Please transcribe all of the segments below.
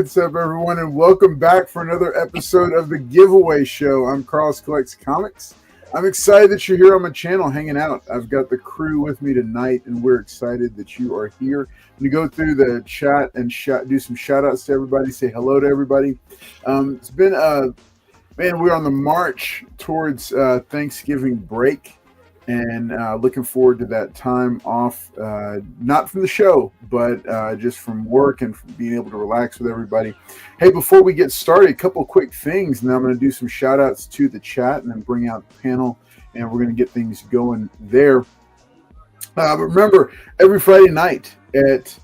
What's up, everyone, and welcome back for another episode of the Giveaway Show. I'm Carlos Collects Comics. I'm excited that you're here on my channel hanging out. I've got the crew with me tonight, and we're excited that you are here. I'm going to go through the chat and do some shout-outs to everybody, say hello to everybody. It's been, we're on the march towards Thanksgiving break. And looking forward to that time off, not from the show, but just from work and from being able to relax with everybody. Hey, before we get started, a couple quick things. Now I'm going to do some shout outs to the chat and then bring out the panel, and we're going to get things going there. But remember, every Friday night at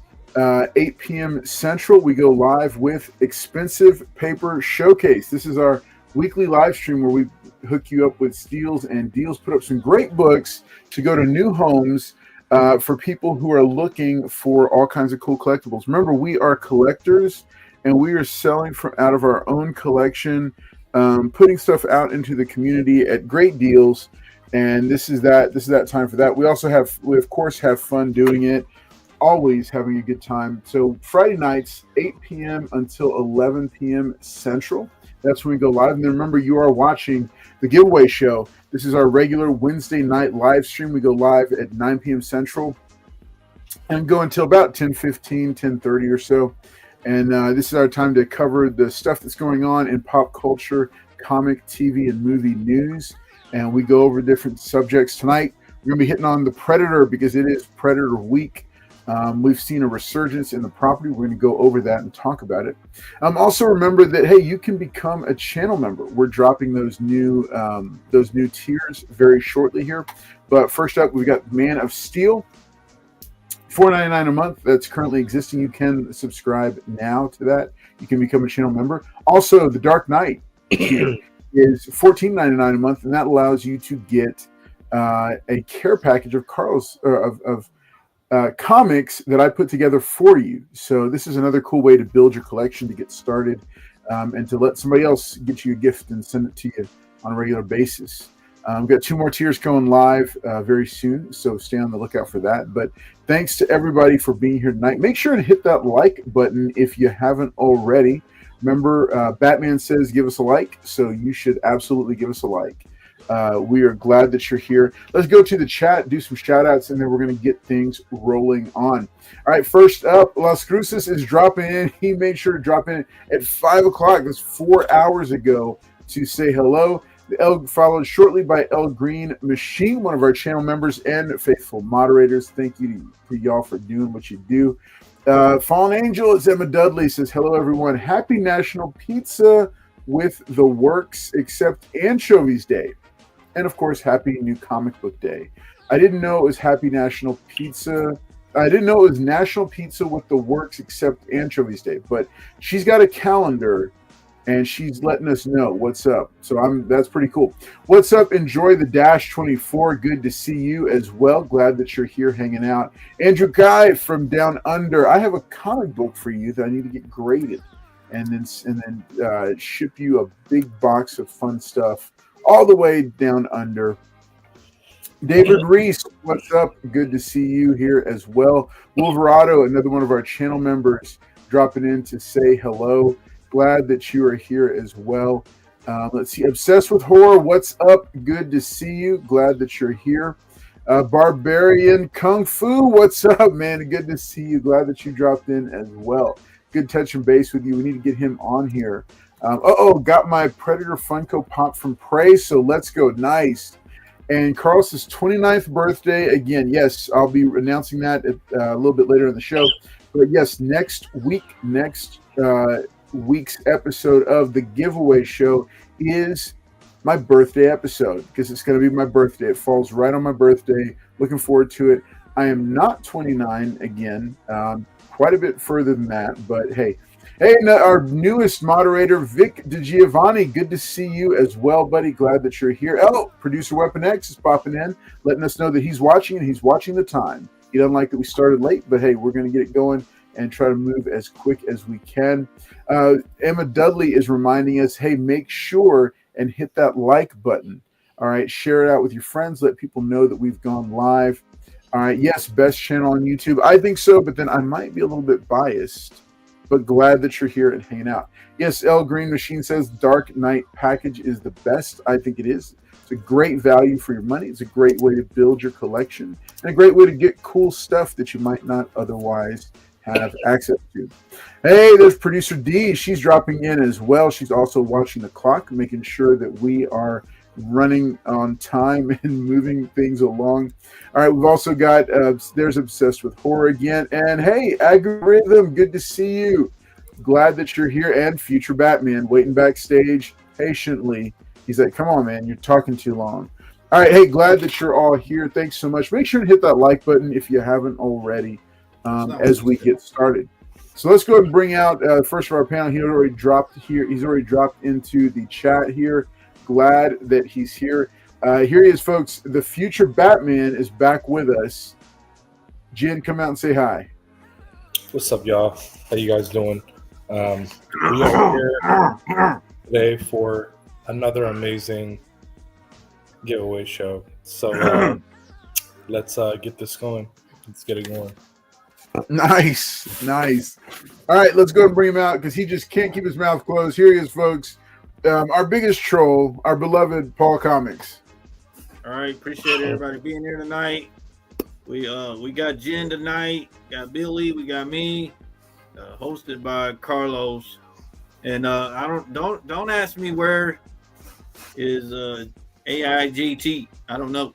8 p.m. Central, we go live with Expensive Paper Showcase. This is our weekly live stream where we hook you up with steals and deals, put up some great books to go to new homes for people who are looking for all kinds of cool collectibles. Remember, we are collectors, and we are selling from out of our own collection, putting stuff out into the community at great deals. And this is that time for that. We of course have fun doing it, always having a good time. So Friday nights, 8 p.m. until 11 p.m. Central. That's when we go live. And then remember, you are watching the Giveaway Show. This is our regular Wednesday night live stream. We go live at 9 p.m. Central and go until about 10:15, 10:30 or so. And this is our time to cover the stuff that's going on in pop culture, comic, TV, and movie news. And we go over different subjects. Tonight, we're going to be hitting on The Predator because it is Predator Week. We've seen a resurgence in the property. We're going to go over that and talk about it. Also remember that, hey, you can become a channel member. We're dropping those new tiers very shortly here. But first up, we've got Man of Steel, $4.99 a month. That's currently existing. You can subscribe now to that. You can become a channel member. Also, The Dark Knight tier is $14.99 a month, and that allows you to get a care package of comics that I put together for you. So this is another cool way to build your collection, to get started, and to let somebody else get you a gift and send it to you on a regular basis. We've got 2 more tiers going live very soon, so stay on the lookout for that. But thanks to everybody for being here tonight. Make sure to hit that like button if you haven't already. Remember, Batman says give us a like, so you should absolutely give us a like. We are glad that you're here. Let's go to the chat, do some shout outs, and then we're going to get things rolling on. All right, first up, Las Cruces is dropping in. He made sure to drop in at 5 o'clock. That's 4 hours ago to say hello. The L followed shortly by L Green Machine, one of our channel members and faithful moderators. Thank you to y'all for doing what you do. Fallen Angel is Emma Dudley, says hello, everyone. Happy National Pizza with the Works Except Anchovies Day. And, of course, happy New Comic Book Day. I didn't know it was Happy National Pizza. I didn't know it was National Pizza with the Works Except Anchovies Day. But she's got a calendar, and she's letting us know what's up. So that's pretty cool. What's up? Enjoy the Dash 24. Good to see you as well. Glad that you're here hanging out. Andrew Guy from Down Under. I have a comic book for you that I need to get graded and then ship you a big box of fun stuff all the way down under. David Reese, what's up? Good to see you here as well. Wolverado, another one of our channel members, dropping in to say hello. Glad that you are here as well. Let's see. Obsessed with Horror, what's up? Good to see you. Glad that you're here. Barbarian Kung Fu, what's up, man? Good to see you. Glad that you dropped in as well. Good touching base with you. We need to get him on here. Got my Predator Funko Pop from Prey, so let's go. Nice. And Carlos's 29th birthday. Again, yes, I'll be announcing that a little bit later in the show. But yes, next week's episode of the Giveaway Show is my birthday episode because it's going to be my birthday. It falls right on my birthday. Looking forward to it. I am not 29 again, quite a bit further than that, but hey. Hey, our newest moderator, Vic DiGiovanni, good to see you as well, buddy. Glad that you're here. Oh, producer Weapon X is popping in, letting us know that he's watching, and he's watching the time. He doesn't like that we started late, but hey, we're going to get it going and try to move as quick as we can. Emma Dudley is reminding us, hey, make sure and hit that like button. All right, share it out with your friends. Let people know that we've gone live. All right, yes, best channel on YouTube. I think so, but then I might be a little bit biased but glad that you're here and hanging out. Yes, L Green Machine says Dark Knight package is the best. I think it is. It's a great value for your money. It's a great way to build your collection and a great way to get cool stuff that you might not otherwise have access to. Hey, there's producer D. She's dropping in as well. She's also watching the clock, making sure that we are running on time and moving things along. All right, we've also got there's Obsessed with Horror again. And hey, Algorithm, good to see you. Glad that you're here. And Future Batman waiting backstage patiently. He's like, come on, man, you're talking too long. All right, hey, glad that you're all here. Thanks so much. Make sure to hit that like button if you haven't already as we get started. So let's go ahead and bring out first of our panel. He's already dropped here. He's already dropped into the chat here. Glad that he's here. Here he is, folks. The Future Batman is back with us. Jen, come out and say hi. What's up, y'all? How you guys doing? We are here today for another amazing giveaway show. So let's get this going. Let's get it going. Nice. All right, let's go and bring him out because he just can't keep his mouth closed. Here he is, folks. Our biggest troll, our beloved Paul Comics. All right, appreciate everybody being here tonight. We got Jen tonight, got Billy, we got me, hosted by Carlos. And I don't ask me where is AIGT. I don't know.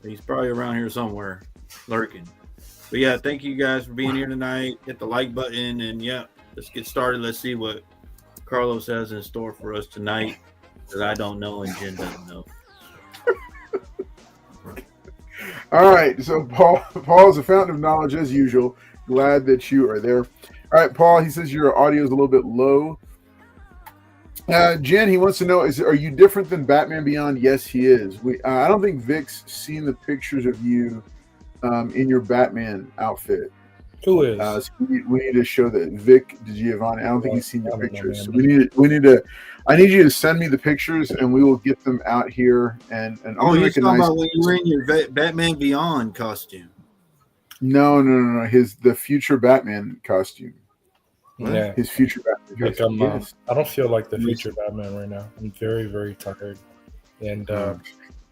He's probably around here somewhere lurking. But yeah, thank you guys for being here tonight. Hit the like button and yeah, let's get started. Let's see what Carlos has in store for us tonight that I don't know and Jen doesn't know. All right, so Paul is a fountain of knowledge as usual. Glad that you are there. All right, Paul, he says your audio is a little bit low. Jen, he wants to know, are you different than Batman Beyond? Yes, he is. I don't think Vic's seen the pictures of you in your Batman outfit. Who is? So we need to show that Vic Giovanni. I don't think he's seen your pictures. So we need to. I need you to send me the pictures, and we will get them out here. And you're talking about when you were in your Batman Beyond costume. No. The future Batman costume. Yeah, his future Batman costume. Yes. I don't feel like the future Batman right now. I'm very, very tired, and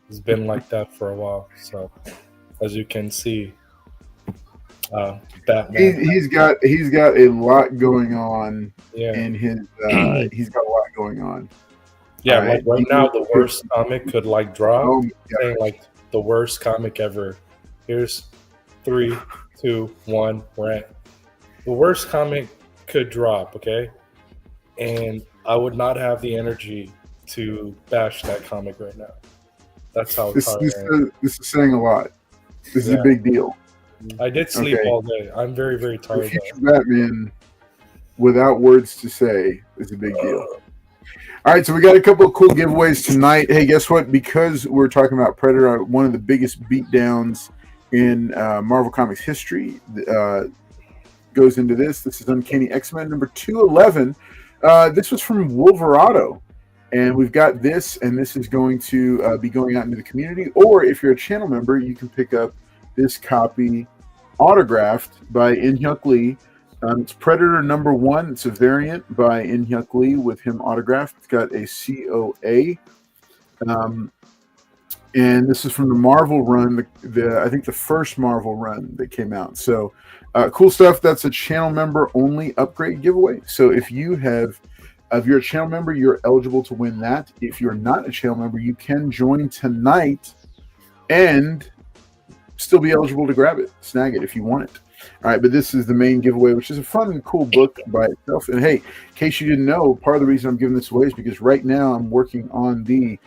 it's been like that for a while. So, as you can see. Batman. He's got a lot going on in his he's got a lot going on. Yeah, like right now the worst comic could like drop. Saying like the worst comic ever. Here's 3, 2, 1 rant. The worst comic could drop, okay? And I would not have the energy to bash that comic right now. That's how this is saying a lot. This is a big deal. I did sleep all day. I'm very, very tired. The future Batman, without words to say, is a big deal. All right, so we got a couple of cool giveaways tonight. Hey, guess what? Because we're talking about Predator, one of the biggest beatdowns in Marvel Comics history goes into this. This is Uncanny X-Men number 211. This was from Wolverado. And we've got this, and this is going to be going out into the community. Or if you're a channel member, you can pick up this copy autographed by In-Hyuk Lee. It's Predator number 1. It's a variant by In-Hyuk Lee with him autographed. It's got a COA. And this is from the Marvel run, I think the first Marvel run that came out. So cool stuff. That's a channel member only upgrade giveaway. So if you're a channel member, you're eligible to win that. If you're not a channel member, you can join tonight and still be eligible to grab it, snag it if you want it. All right, but this is the main giveaway, which is a fun and cool book by itself. And hey, in case you didn't know, part of the reason I'm giving this away is because right now I'm working on the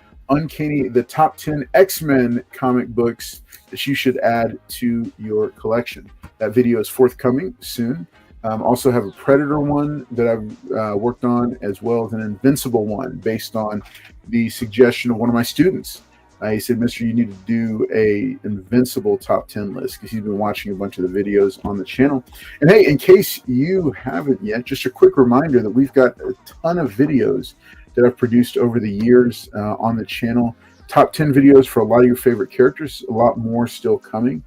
top 10 X-Men comic books that you should add to your collection. That video is forthcoming soon. Also have a Predator one that I've worked on, as well as an Invincible one based on the suggestion of one of my students. He said, "Mister, you need to do a Invincible top 10 list," because he's been watching a bunch of the videos on the channel. And hey, in case you haven't yet, just a quick reminder that we've got a ton of videos that I've produced over the years on the channel. Top 10 videos for a lot of your favorite characters, a lot more still coming,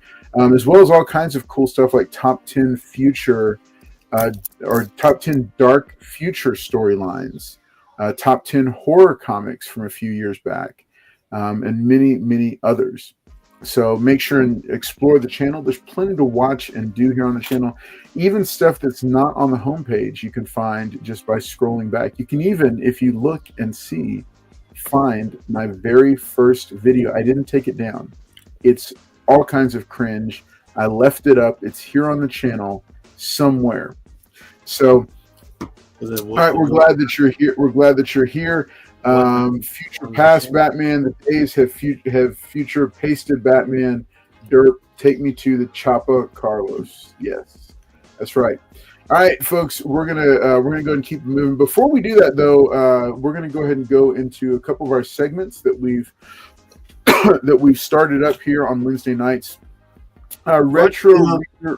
as well as all kinds of cool stuff like top 10 future or top 10 dark future storylines, top 10 horror comics from a few years back, and many, many others. So make sure and explore the channel. There's plenty to watch and do here on the channel. Even stuff that's not on the homepage, you can find just by scrolling back. You can even, if you look and see, find my very first video. I didn't take it down. It's all kinds of cringe. I left it up. It's here on the channel somewhere. So, all right, we're glad that you're here. We're glad that you're here. Future past Batman. The days have future pasted Batman. Derp, take me to the Choppa Carlos. Yes, that's right. All right, folks, we're gonna go ahead and keep moving. Before we do that, though, we're gonna go ahead and go into a couple of our segments that we've that we've started up here on Wednesday nights. Retro Reader.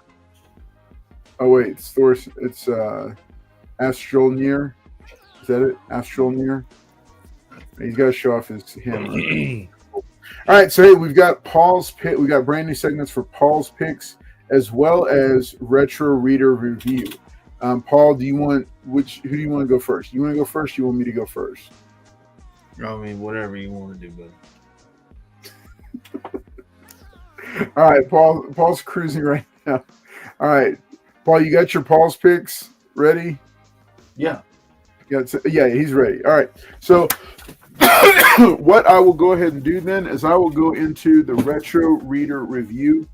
Oh wait, it's Astrolnier. Is that it? Astrolnier. He's got to show off his hammer. All right, so hey, we've got Paul's pick. We got brand new segments for Paul's picks as well as Retro Reader Review. Paul, who do you want to go first? You want to go first? You want me to go first? I mean, whatever you want to do, buddy. All right, Paul's cruising right now. All right, Paul, you got your Paul's picks ready? Yeah. Yeah, he's ready. All right, so what I will go ahead and do then is I will go into the Retro Reader Review.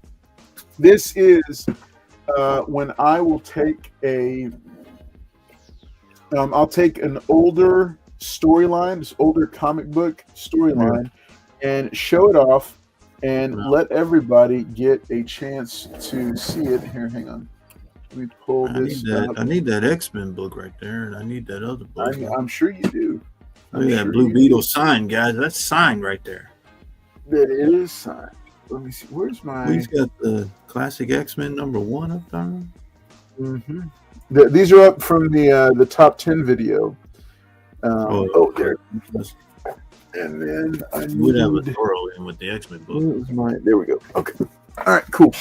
This is when I will take I'll take an older storyline, this older comic book storyline, and show it off and let everybody get a chance to see it. Here, hang on. Let me pull this up. I need that X-Men book right there, and I need that other book. I'm sure you do. Look at that Blue Beetle sign, guys. That's signed right there. That is signed. Let me see. Where's my... He's got the classic X-Men #1 up there. Mm-hmm. These are up from the top 10 video. There. And then I would have a thorough in with the X-Men book. There we go. Okay. All right, cool.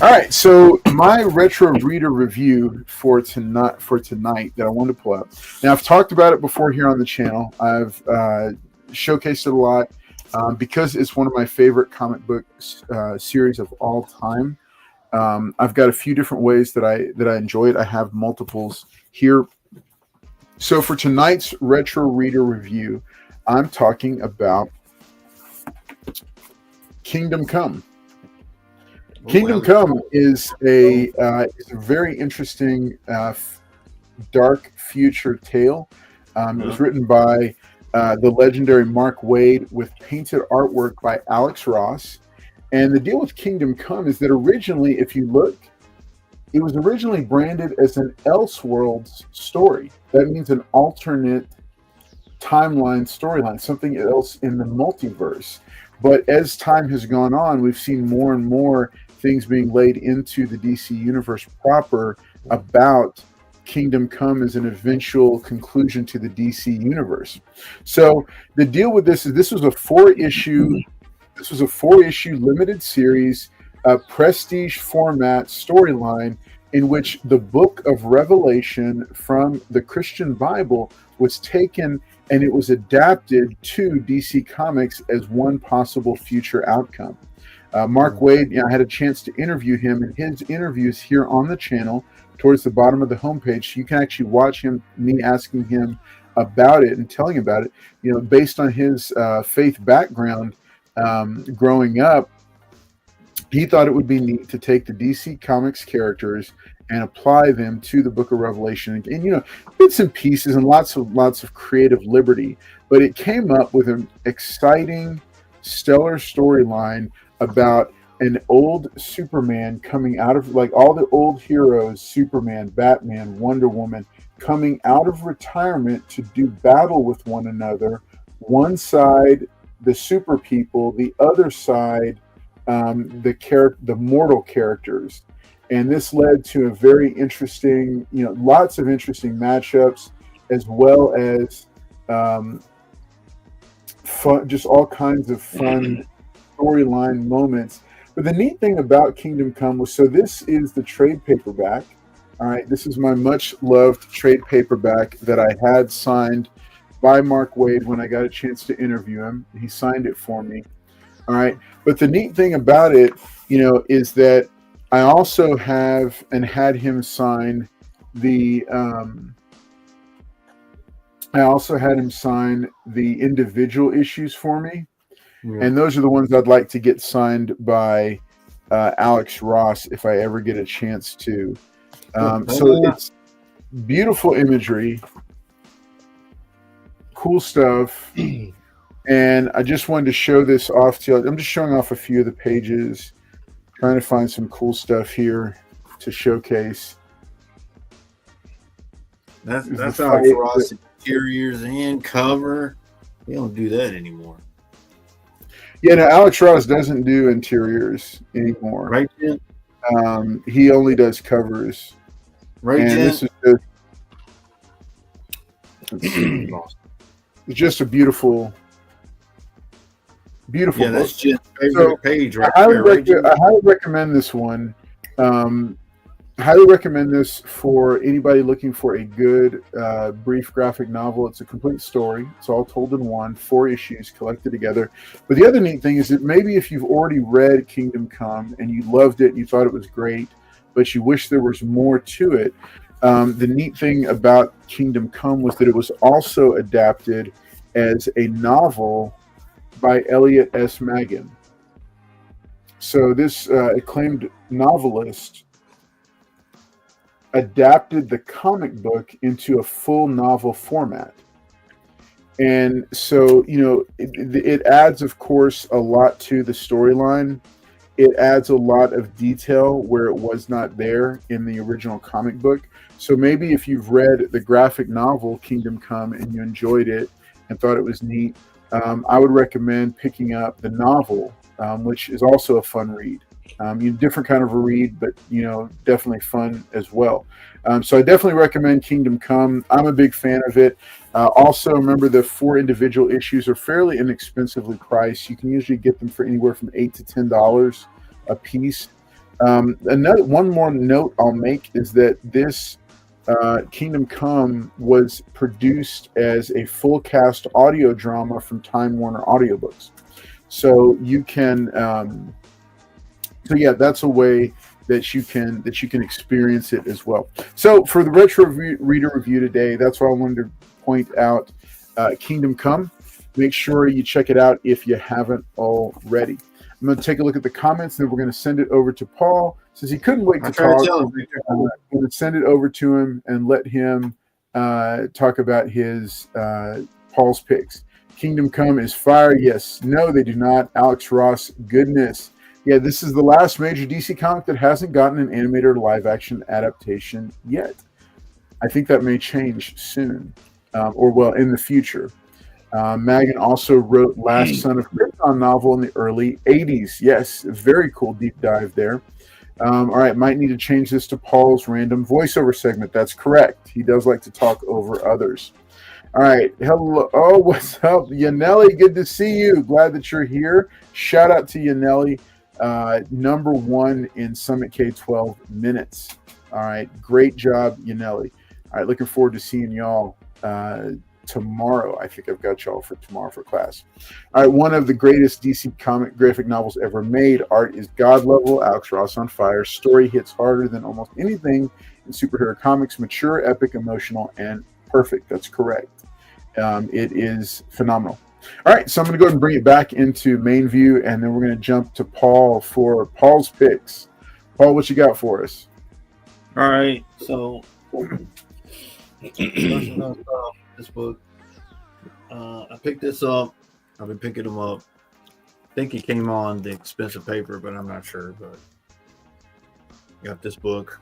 All right, so my Retro Reader Review for tonight that I wanted to pull out. Now, I've talked about it before here on the channel. I've showcased it a lot because it's one of my favorite comic book series of all time. I've got a few different ways that I enjoy it. I have multiples here. So for tonight's Retro Reader Review, I'm talking about Kingdom Come. Kingdom Come is a very interesting dark future tale. It was written by the legendary Mark Waid with painted artwork by Alex Ross. And the deal with Kingdom Come is that originally, if you look, it was originally branded as an Elseworlds story. That means an alternate timeline storyline, something else in the multiverse. But as time has gone on, we've seen more and more things being laid into the DC universe proper about Kingdom Come as an eventual conclusion to the DC universe. So the deal with this is this was a four-issue limited series, prestige format storyline in which the book of Revelation from the Christian Bible was taken and it was adapted to DC Comics as one possible future outcome. Mark Waid, I had a chance to interview him, and his interviews here on the channel towards the bottom of the homepage. You can actually watch me asking him about it and telling about it. Based on his faith background growing up, he thought it would be neat to take the DC Comics characters and apply them to the Book of Revelation, and bits and pieces and lots of creative liberty. But it came up with an exciting, stellar storyline about an old Superman coming out of, like all the old heroes, Superman, Batman, Wonder Woman, coming out of retirement to do battle with one another. One side, the super people, the other side, the mortal characters. And this led to a very interesting, lots of interesting matchups, as well as fun, just all kinds of fun storyline moments. But the neat thing about Kingdom Come was, so this is the trade paperback. All right, this is my much-loved trade paperback that I had signed by Mark Waid when I got a chance to interview him. He signed it for me. All right, but the neat thing about it, is that I also have and had him sign the. I also had him sign the individual issues for me, and those are the ones I'd like to get signed by Alex Ross if I ever get a chance to. So it's beautiful imagery, cool stuff, and I just wanted to show this off to you. I'm just showing off a few of the pages, trying to find some cool stuff here to showcase. That's Alex Ross interiors and cover. We don't do that anymore. Yeah, no, Alex Ross doesn't do interiors anymore. Right, Jen? He only does covers. Right, and Jen? This is just a beautiful Yeah, book. that's Jen's favorite page right I there. highly recommend this one. Highly recommend this for anybody looking for a good brief graphic novel. It's a complete story. It's all told in one, 4 issues collected together. But the other neat thing is that maybe if you've already read Kingdom Come and you loved it and you thought it was great, but you wish there was more to it, the neat thing about Kingdom Come was that it was also adapted as a novel by Elliot S. Maggin. So this acclaimed novelist adapted the comic book into a full novel format. And so, it adds, of course, a lot to the storyline. It adds a lot of detail where it was not there in the original comic book. So maybe if you've read the graphic novel Kingdom Come and you enjoyed it and thought it was neat, I would recommend picking up the novel, which is also a fun read. Different kind of a read, but definitely fun as well. So I definitely recommend Kingdom Come. I'm a big fan of it. Also, remember the 4 individual issues are fairly inexpensively priced. You can usually get them for anywhere from $8 to $10 a piece. One more note I'll make is that this Kingdom Come was produced as a full cast audio drama from Time Warner Audiobooks. So you can. So yeah, that's a way that you can experience it as well. So for the Retro Reader Review today, that's what I wanted to point out. Kingdom Come. Make sure you check it out if you haven't already. I'm going to take a look at the comments, and then we're going to send it over to Paul. Since he couldn't wait to talk, I'm going to send it over to him and let him talk about his Paul's picks. Kingdom Come is fire. Yes. No, they do not. Alex Ross, goodness. Yeah, this is the last major DC comic that hasn't gotten an animated or live-action adaptation yet. I think that may change soon, or in the future. Maggin also wrote Last Son of Krypton novel in the early 80s. Yes, very cool deep dive there. All right, might need to change this to Paul's random voiceover segment. That's correct. He does like to talk over others. All right. Hello. Oh, what's up? Yanelli, good to see you. Glad that you're here. Shout out to Yanelli. Number 1 in Summit K-12 minutes. All right. Great job, Yanelli. All right. Looking forward to seeing y'all tomorrow. I think I've got y'all for tomorrow for class. All right. One of the greatest DC comic graphic novels ever made. Art is God level. Alex Ross on fire. Story hits harder than almost anything in superhero comics. Mature, epic, emotional, and perfect. That's correct. It is phenomenal. All right, so I'm going to go ahead and bring it back into main view, and then we're going to jump to Paul for Paul's picks. Paul, what you got for us? All right, so this book, I picked this up. I've been picking them up. I think it came on the expensive paper, but I'm not sure. But got this book.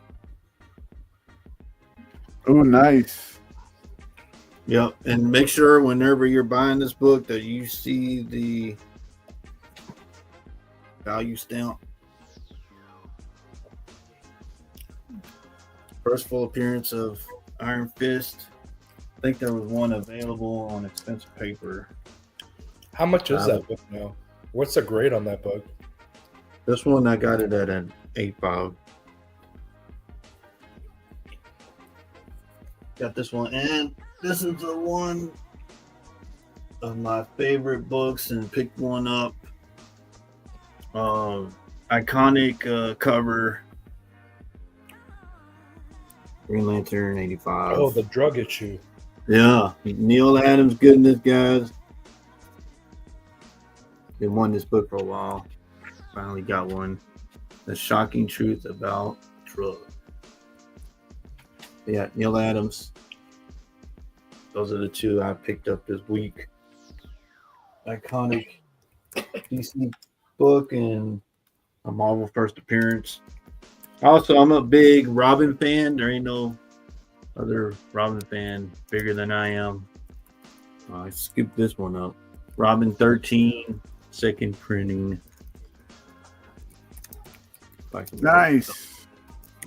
Oh, nice. Yep, and make sure whenever you're buying this book that you see the value stamp. First full appearance of Iron Fist. I think there was one available on expensive paper. How much is that book now? What's the grade on that book? This one I got it at an 8.5. got this one, and this is the one of my favorite books, and picked one up. Iconic cover. Green Lantern 85. Oh, the drug issue. Yeah, Neil Adams goodness, guys. Been wanting this book for a while. Finally got one. The Shocking Truth About Drugs. Yeah, Neil Adams. Those are the two I picked up this week. Iconic DC book and a Marvel first appearance. Also, I'm a big Robin fan. There ain't no other Robin fan bigger than I am. I skipped this one up. Robin 13, second printing. Nice.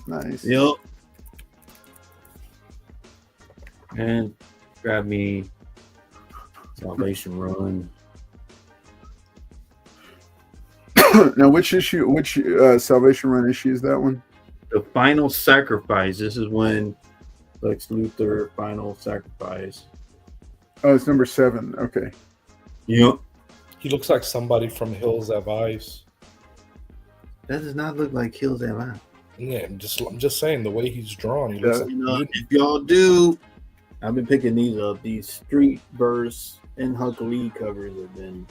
Yep. And grab me Salvation Run. Now, which Salvation Run issue is that one? The Final Sacrifice. This is when Lex Luthor Final Sacrifice. Oh, it's number 7. Okay. Yep. He looks like somebody from Hills Have Eyes. That does not look like Hills Have Eyes. Yeah, I'm just saying the way he's drawn. He looks like if y'all do, I've been picking these up. These Street Verse and Huck Lee covers have been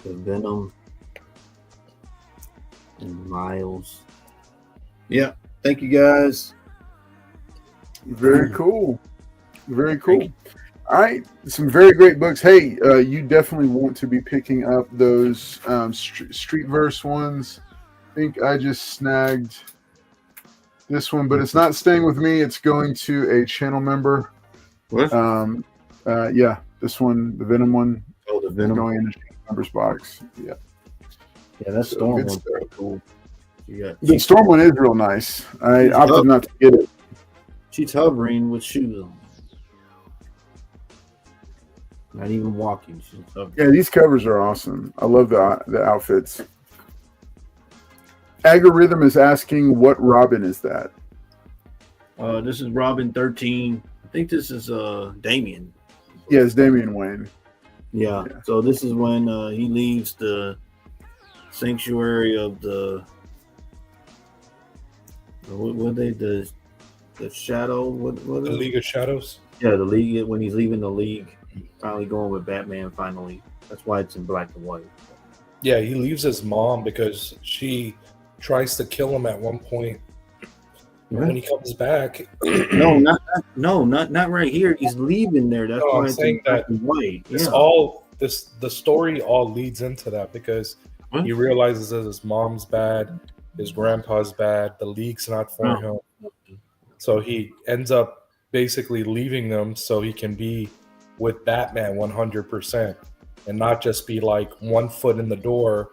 the Venom and Miles. Yeah, thank you guys. Very cool. Very cool. All right, some very great books. Hey, you definitely want to be picking up those Street Verse ones. I think I just snagged this one, but it's not staying with me. It's going to a channel member. What? Yeah, this one, the Venom one. Oh, the Venom. Going in the channel member's box. Yeah. Yeah, that's Storm one's very cool. The Storm one is real nice. I opted not to get it. She's hovering with shoes on. Not even walking. She's hovering. Yeah, these covers are awesome. I love the outfits. Algorithm is asking, what Robin is that? This is Robin 13. I think this is Damian. Yeah, it's Damian Wayne. Yeah. So this is when he leaves the sanctuary of the shadow. What the League of Shadows. Yeah, the League. When he's leaving the League, finally going with Batman. Finally, that's why it's in black and white. Yeah, he leaves his mom because she tries to kill him at one point. Right. When he comes back, not right here. He's leaving there. That's why I'm it's saying in black that and white. the story all leads into that because he realizes that his mom's bad, his grandpa's bad, the League's not for him. So he ends up basically leaving them so he can be with Batman 100% and not just be like 1 foot in the door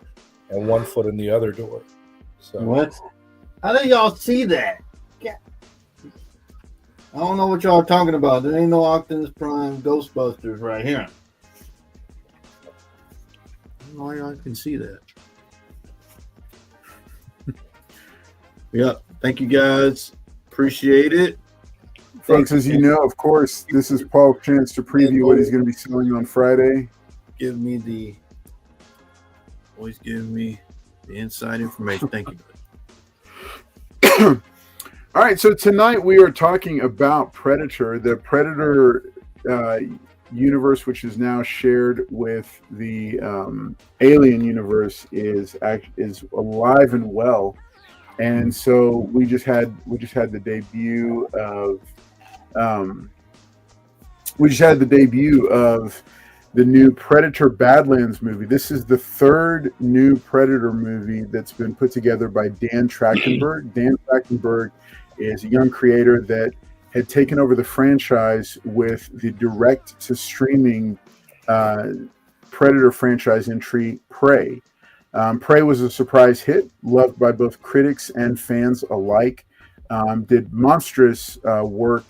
and 1 foot in the other door. So what? How do y'all see that? I don't know what y'all are talking about. There ain't no Optimus Prime Ghostbusters right here. I don't know how y'all can see that. Yep. Thank you guys. Appreciate it. Folks, as you know, of course, this is Paul's chance to preview what he's going to be selling on Friday. Always give me the inside information. Thank you. All right, so tonight we are talking about Predator, the Predator universe, which is now shared with the Alien universe, is alive and well, and so we just had the debut of the new Predator Badlands movie. This is the third new Predator movie that's been put together by Dan Trachtenberg. Dan Trachtenberg is a young creator that had taken over the franchise with the direct-to-streaming Predator franchise entry, Prey. Prey was a surprise hit, loved by both critics and fans alike. Did monstrous work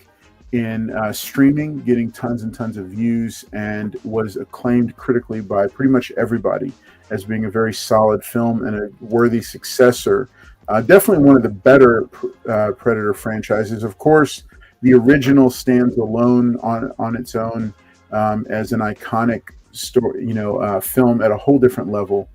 in streaming, getting tons and tons of views, and was acclaimed critically by pretty much everybody as being a very solid film and a worthy successor Definitely one of the better Predator franchises. Of course, the original stands alone on its own as an iconic story, film at a whole different level.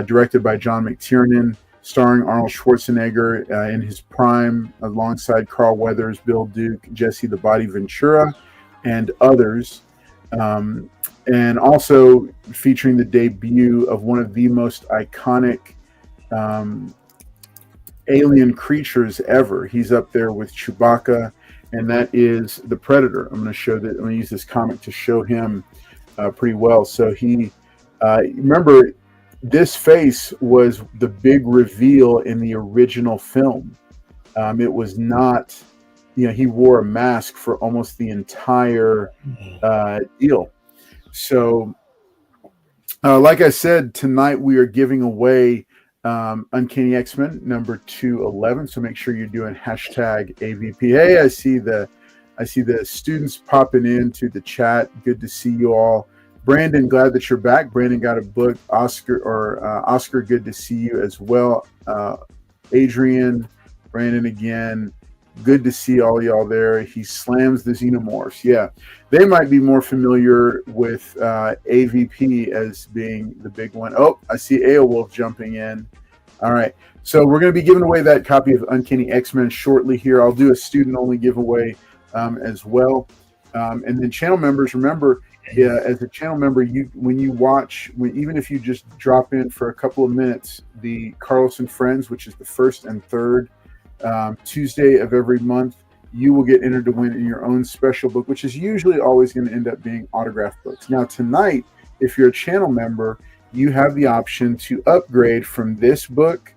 Directed by John McTiernan, starring Arnold Schwarzenegger in his prime, alongside Carl Weathers, Bill Duke, Jesse the Body Ventura, and others. And also featuring the debut of one of the most iconic alien creatures ever. He's up there with Chewbacca, and that is the Predator. I'm going to use this comic to show him pretty well. So he, remember, this face was the big reveal in the original film. It was not, he wore a mask for almost the entire deal. So, like I said, tonight we are giving away Uncanny X-Men number 211. So make sure you're doing hashtag AVP. Hey, I see the students popping into the chat. Good to see you all. Brandon, glad that you're back. Brandon got a book. Oscar, good to see you as well. Adrian, Brandon again. Good to see all y'all there. He slams the Xenomorphs. Yeah, they might be more familiar with AVP as being the big one. Oh, I see Aowolf jumping in. All right. So we're going to be giving away that copy of Uncanny X-Men shortly here. I'll do a student-only giveaway as well. And then channel members, remember, as a channel member, even if you just drop in for a couple of minutes, the Carlos and Friends, which is the first and third Tuesday of every month, you will get entered to win in your own special book, which is usually always going to end up being autographed books. Now, tonight, if you're a channel member, you have the option to upgrade from this book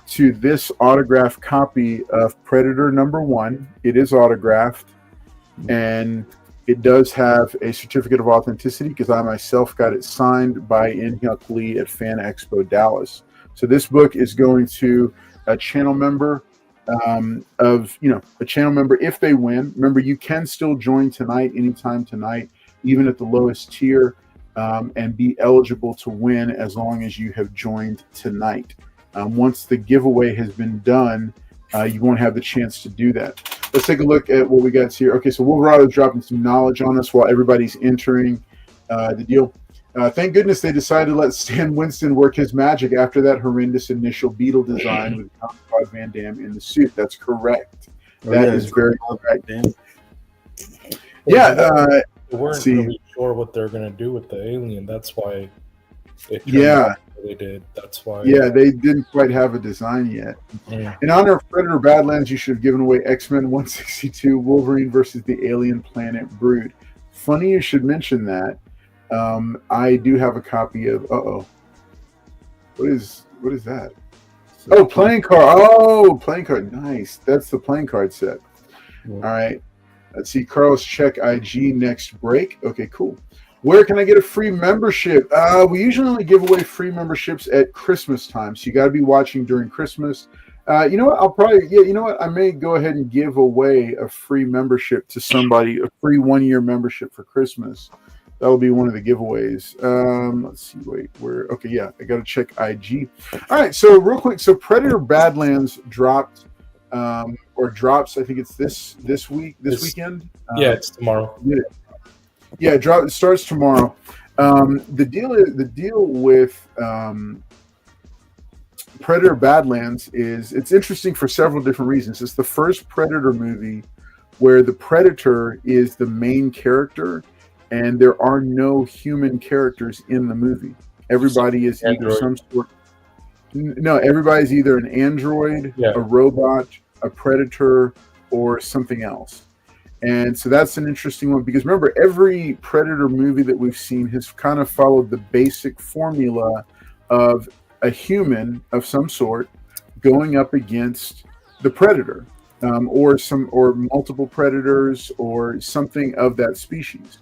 to this autographed copy of Predator number 1. It is autographed, and it does have a certificate of authenticity because I myself got it signed by In-Hyuk Lee at Fan Expo Dallas. So this book is going to a channel member a channel member if they win. Remember, you can still join tonight, anytime tonight, even at the lowest tier, and be eligible to win as long as you have joined tonight. Once the giveaway has been done, you won't have the chance to do that. Let's take a look at what we got here. Okay, so Wolverado's dropping some knowledge on us while everybody's entering the deal. Thank goodness they decided to let Stan Winston work his magic after that horrendous initial Beetle design with Jean-Claude Van Damme in the suit. That's correct. That is very correct. Yeah. They weren't really sure what they're going to do with the alien. That's why they did. That's why. Yeah, they didn't quite have a design yet. Yeah. In honor of Predator Badlands, you should have given away X-Men 162, Wolverine versus the Alien Planet Brood. Funny you should mention that. I do have a copy of. What is that? Oh, playing card. Oh, playing card. Nice. That's the playing card set. Yeah. All right. Let's see. Carlos, check IG next break. Okay, cool. Where can I get a free membership? We usually only give away free memberships at Christmas time, so you got to be watching during Christmas. You know what? I may go ahead and give away a free membership to somebody, a free 1-year membership for Christmas. That'll be one of the giveaways. Let's see. Wait, where? Okay, yeah, I got to check IG. All right, so real quick. So Predator Badlands dropped, or drops. I think it's this weekend. Yeah, it's tomorrow. Yeah, it starts tomorrow. The deal with Predator Badlands is it's interesting for several different reasons. It's the first Predator movie where the Predator is the main character, and there are no human characters in the movie. Everybody is either some sort. No, everybody's either an android, a robot, a predator, or something else. And so that's an interesting one because remember, every Predator movie that we've seen has kind of followed the basic formula of a human of some sort going up against the predator, or multiple predators or something of that species.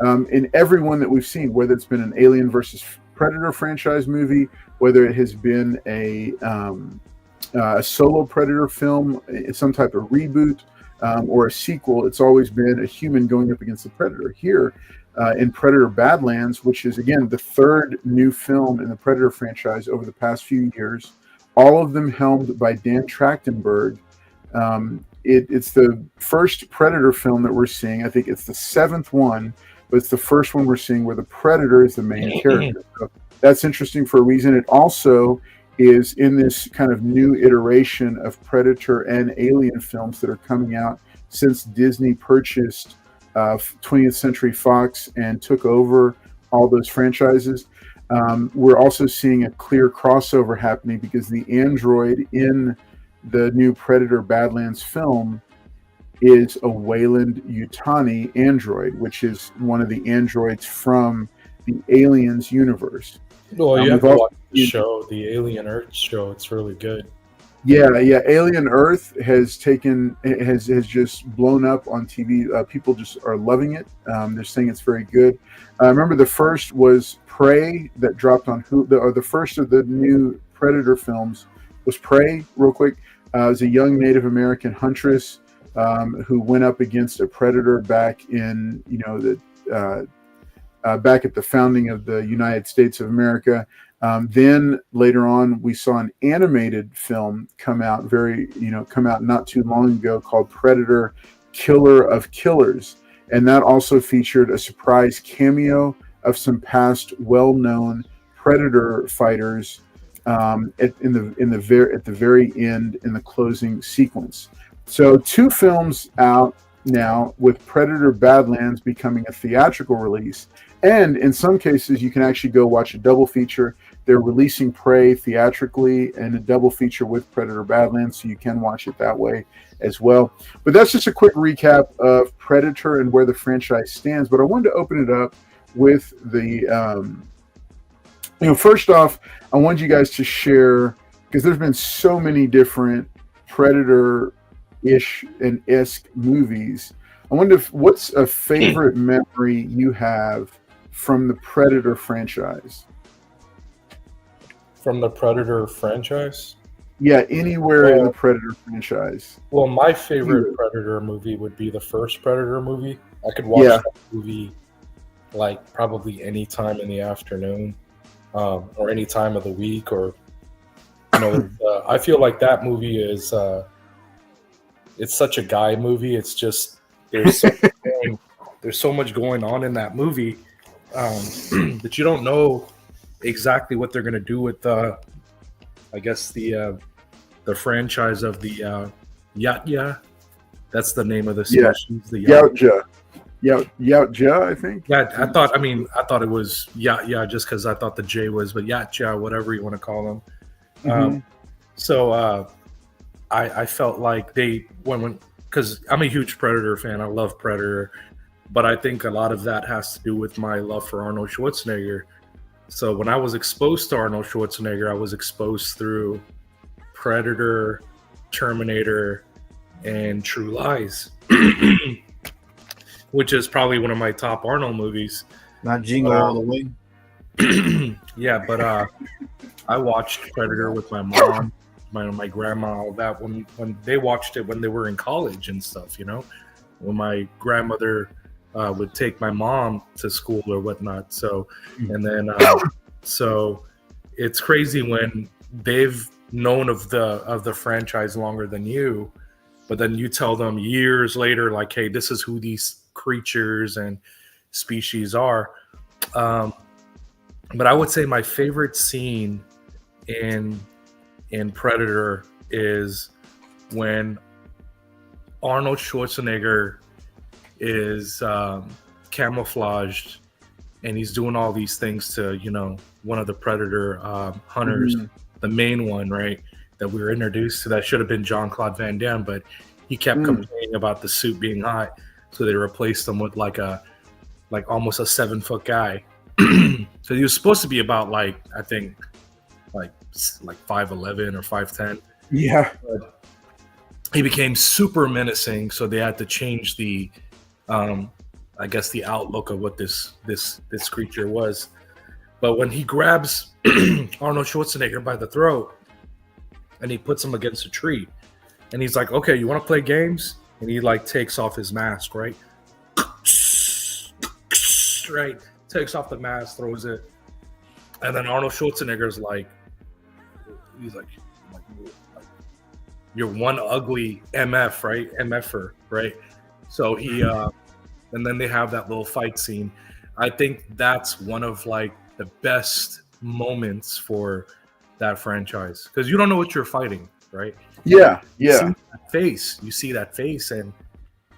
In every one that we've seen, whether it's been an Alien versus Predator franchise movie, whether it has been a solo Predator film, some type of reboot, or a sequel, it's always been a human going up against the Predator. Here, in Predator Badlands, which is, again, the third new film in the Predator franchise over the past few years, all of them helmed by Dan Trachtenberg. It's the first Predator film that we're seeing. I think it's the seventh one, but it's the first one we're seeing where the Predator is the main character. So that's interesting for a reason. It also is in this kind of new iteration of Predator and Alien films that are coming out since Disney purchased 20th Century Fox and took over all those franchises. We're also seeing a clear crossover happening because the android in the new Predator Badlands film is a Weyland Yutani android, which is one of the androids from the Aliens universe. Well, you have to watch the show, the Alien Earth show. It's really good. Yeah. Alien Earth has just blown up on TV. People just are loving it. They're saying it's very good. Remember, the first was Prey that dropped on Hulu. The first of the new Predator films was Prey. Real quick, it was a young Native American huntress who went up against a predator back in back at the founding of the United States of America. Then later on, we saw an animated film come out not too long ago called Predator: Killer of Killers, and that also featured a surprise cameo of some past well-known Predator fighters at the very end in the closing sequence. So 2 films out now with Predator Badlands becoming a theatrical release, and in some cases you can actually go watch a double feature. They're releasing Prey theatrically and a double feature with Predator Badlands, so you can watch it that way as well. But that's just a quick recap of Predator and where the franchise stands. But I wanted to open it up with the first off, I wanted you guys to share, because there's been so many different Predator-ish and esque movies. I wonder what's a favorite memory you have from the Predator franchise? From the Predator franchise? Yeah, anywhere in the Predator franchise. Well, my favorite Predator movie would be the first Predator movie. I could watch that movie like probably any time in the afternoon, or any time of the week, or I feel like that movie is it's such a guy movie. It's just there's so much going on in that movie that you don't know exactly what they're going to do with the franchise of the Yatya. That's the name of the species. The Yautja. Yautja, I think. Yeah, I thought it was Yatya just because I thought the J was, but Yatja, whatever you want to call them. Mm-hmm. So I felt like because I'm a huge Predator fan. I love Predator, but I think a lot of that has to do with my love for Arnold Schwarzenegger. So when I was exposed to Arnold Schwarzenegger, I was exposed through Predator, Terminator, and True Lies, which is probably one of my top Arnold movies. Not Jingle All the Way. Yeah, but I watched Predator with my mom, my grandma, all that when they watched it when they were in college and stuff. When my grandmother would take my mom to school or whatnot. So, and then so it's crazy when they've known of the franchise longer than you, but then you tell them years later, like, hey, this is who these creatures and species are. But I would say my favorite scene in Predator is when Arnold Schwarzenegger is camouflaged and he's doing all these things to one of the Predator hunters, the main one, right, that we were introduced to. That should have been Jean-Claude Van Damme, but he kept complaining about the suit being hot, so they replaced him with like almost a 7-foot guy. So he was supposed to be about I think 5'11" or 5'10". Yeah. But he became super menacing, so they had to change the I guess the outlook of what this creature was. But when he grabs Arnold Schwarzenegger by the throat and he puts him against a tree, and he's like, okay, you want to play games? And he takes off his mask, right? Right, takes off the mask, throws it, and then Arnold Schwarzenegger's he's like, you're one ugly MF, right? MFer, right? So he and then they have that little fight scene. I think that's one of like the best moments for that franchise because you don't know what you're fighting, right? Yeah, You see that face, and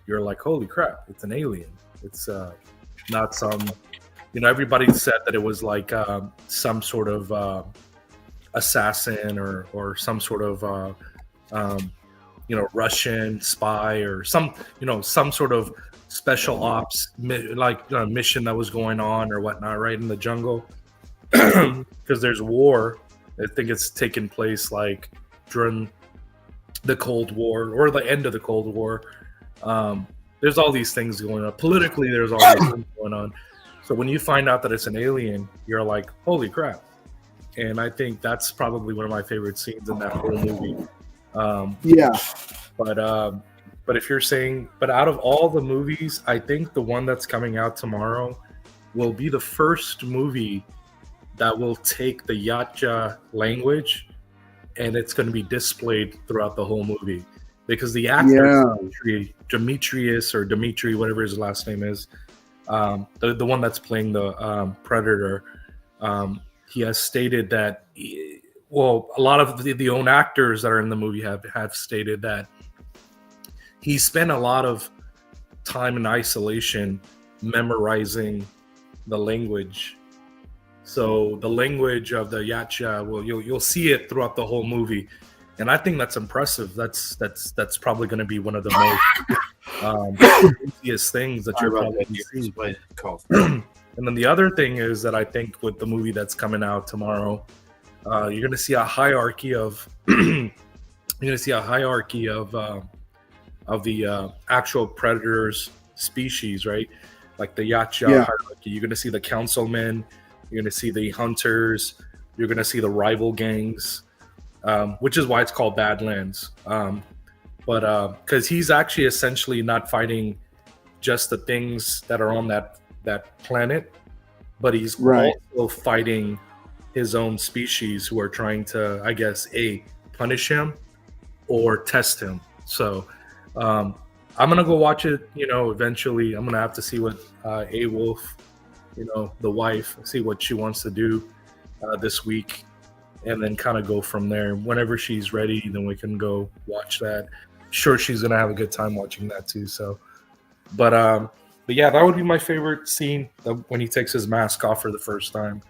you're like, holy crap, it's an alien. It's not some, everybody said that it was like some sort of assassin or some sort of Russian spy or some sort of special ops mission that was going on or whatnot, right in the jungle, because there's war. I think it's taking place like during the Cold War or the end of the Cold War. There's all these things going on politically. There's all these things going on. So when you find out that it's an alien, you're like, holy crap. And I think that's probably one of my favorite scenes in that whole movie. But if you're saying, but out of all the movies, I think the one that's coming out tomorrow will be the first movie that will take the Yacha language and it's going to be displayed throughout the whole movie. Because the actor, Demetrius or Dimitri, whatever his last name is, the one that's playing the Predator, he has stated that, a lot of the own actors that are in the movie have stated that he spent a lot of time in isolation memorizing the language. So the language of the Yacha, you'll see it throughout the whole movie. And I think that's impressive. That's probably going to be one of the most easiest things that you're probably see. And then the other thing is that I think with the movie that's coming out tomorrow, you're going to see a hierarchy of of the actual predators species, right? Like the Yacha hierarchy. You're going to see the councilmen. You're going to see the hunters. You're going to see the rival gangs. Which is why it's called Badlands. But because he's actually essentially not fighting just the things that are on that planet, but he's also fighting his own species who are trying to, I guess, punish him or test him. So I'm gonna go watch it. Eventually, I'm gonna have to see what A Wolf, the wife, see what she wants to do this week. And then kind of go from there. Whenever she's ready, then we can go watch that. Sure, she's gonna have a good time watching that too. So, but yeah, that would be my favorite scene when he takes his mask off for the first time.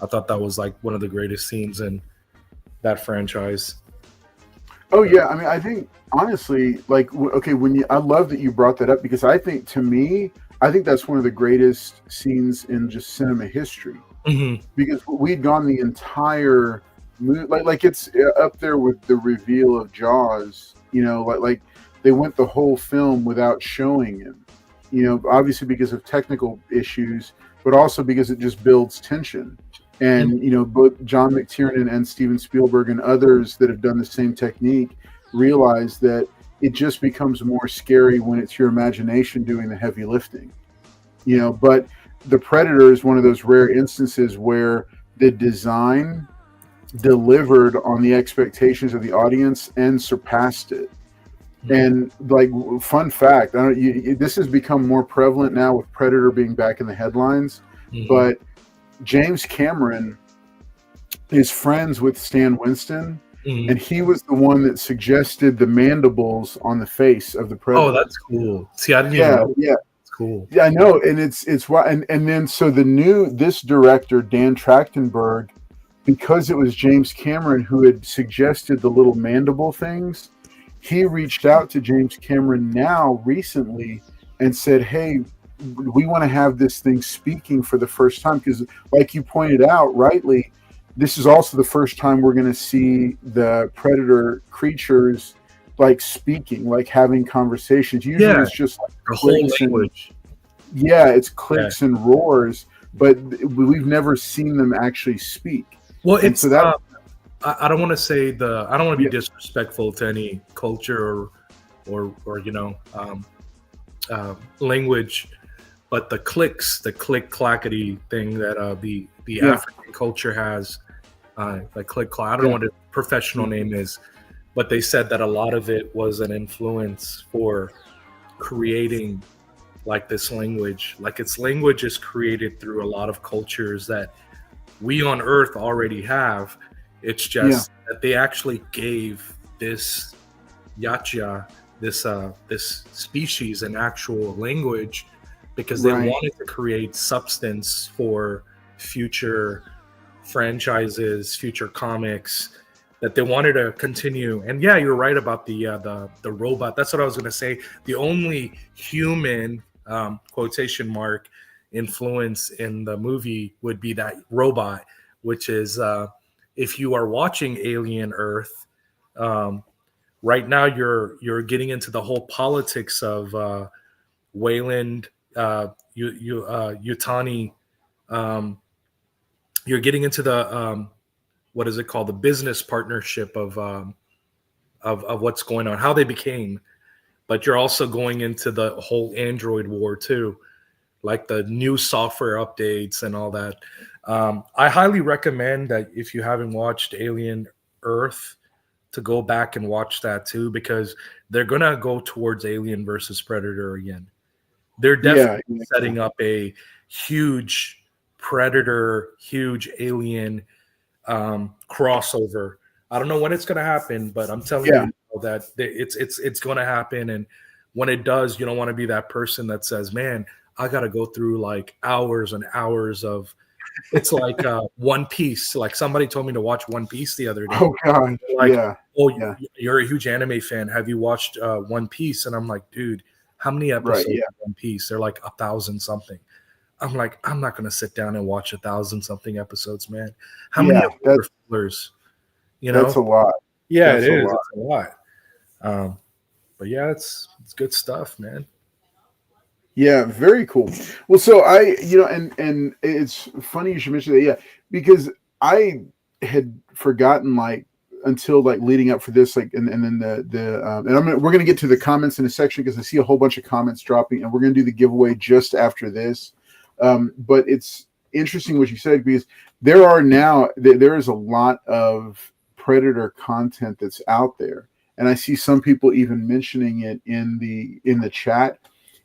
I thought that was like one of the greatest scenes in that franchise. Oh yeah, I mean, I think honestly, like, okay, I love that you brought that up because I think that's one of the greatest scenes in just cinema history. Mm-hmm. Because we'd gone the entire like it's up there with the reveal of Jaws, like they went the whole film without showing him, obviously because of technical issues, but also because it just builds tension. And, both John McTiernan and Steven Spielberg and others that have done the same technique realize that it just becomes more scary when it's your imagination doing the heavy lifting, but The Predator is one of those rare instances where the design delivered on the expectations of the audience and surpassed it. Mm-hmm. And like, fun fact, this has become more prevalent now with Predator being back in the headlines, but James Cameron is friends with Stan Winston, and he was the one that suggested the mandibles on the face of the Predator. Oh, that's cool. See, I didn't even know. Yeah. Cool. Yeah, I know, and it's why, and then so this director Dan Trachtenberg, because it was James Cameron who had suggested the little mandible things, he reached out to James Cameron recently and said, "Hey, we want to have this thing speaking for the first time because, like you pointed out rightly, this is also the first time we're going to see the Predator creatures." Like speaking, like having conversations. Usually it's just like the whole language. It's clicks and roars, but we've never seen them actually speak. Well, it's so that I don't want to say I don't want to be disrespectful to any culture or language, but the click clackety thing that the African culture has. like Click Claw. I don't know what the professional name is, but they said that a lot of it was an influence for creating like this language. Like its language is created through a lot of cultures that we on Earth already have. It's just that they actually gave this Yacha, this species, an actual language because they wanted to create substance for future franchises, future comics, that they wanted to continue. And yeah, you're right about the robot. That's what I was going to say. The only human quotation mark influence in the movie would be that robot, which is if you are watching Alien Earth, right now you're getting into the whole politics of Wayland Yutani. You're getting into the what is it called? The business partnership of what's going on, how they became. But you're also going into the whole Android war too, like the new software updates and all that. I highly recommend that if you haven't watched Alien Earth, to go back and watch that too, because they're gonna go towards Alien versus Predator again. They're definitely setting up a huge Predator, huge Alien crossover. I don't know when it's gonna happen, but I'm telling you that it's gonna happen. And when it does, you don't want to be that person that says, "Man, I got to go through like hours and hours of." It's like One Piece. Like somebody told me to watch One Piece the other day. Oh God! Like, you're a huge anime fan. Have you watched One Piece? And I'm like, dude, how many episodes of One Piece? They're like 1,000 something. I'm like, I'm not gonna sit down and watch 1,000 something episodes, man. How many fillers? You know, that's a lot. Yeah, it is. It's a lot. But yeah, it's good stuff, man. Yeah, very cool. Well, so and it's funny you should mention that, because I had forgotten like until like leading up for this, like, and then we're gonna get to the comments in a section because I see a whole bunch of comments dropping, and we're gonna do the giveaway just after this. But it's interesting what you said, because there is a lot of Predator content that's out there, and I see some people even mentioning it in the chat.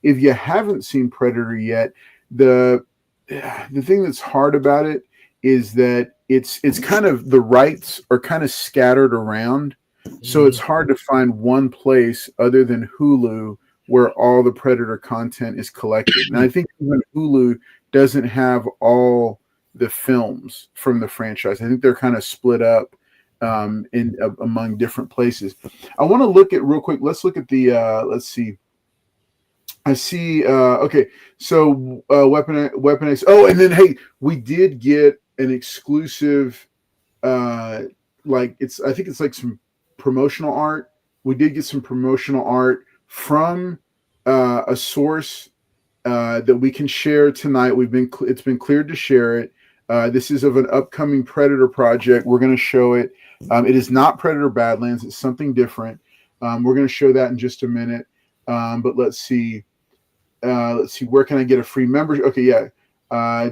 If you haven't seen Predator yet, the thing that's hard about it is that it's kind of, the rights are kind of scattered around, so it's hard to find one place other than Hulu where all the Predator content is collected. And I think even Hulu doesn't have all the films from the franchise. I think they're kind of split up among different places. I want to look at real quick. Let's look at the let's see. I see. Okay, so Weapon X. Oh, and then hey, we did get an exclusive. I think it's like some promotional art. We did get some promotional art from a source that we can share tonight. It's been cleared to share it. This is of an upcoming Predator project. We're going to show it. It is not Predator Badlands. It's something different. We're going to show that in just a minute. But let's see. Where can I get a free membership? Okay, yeah. I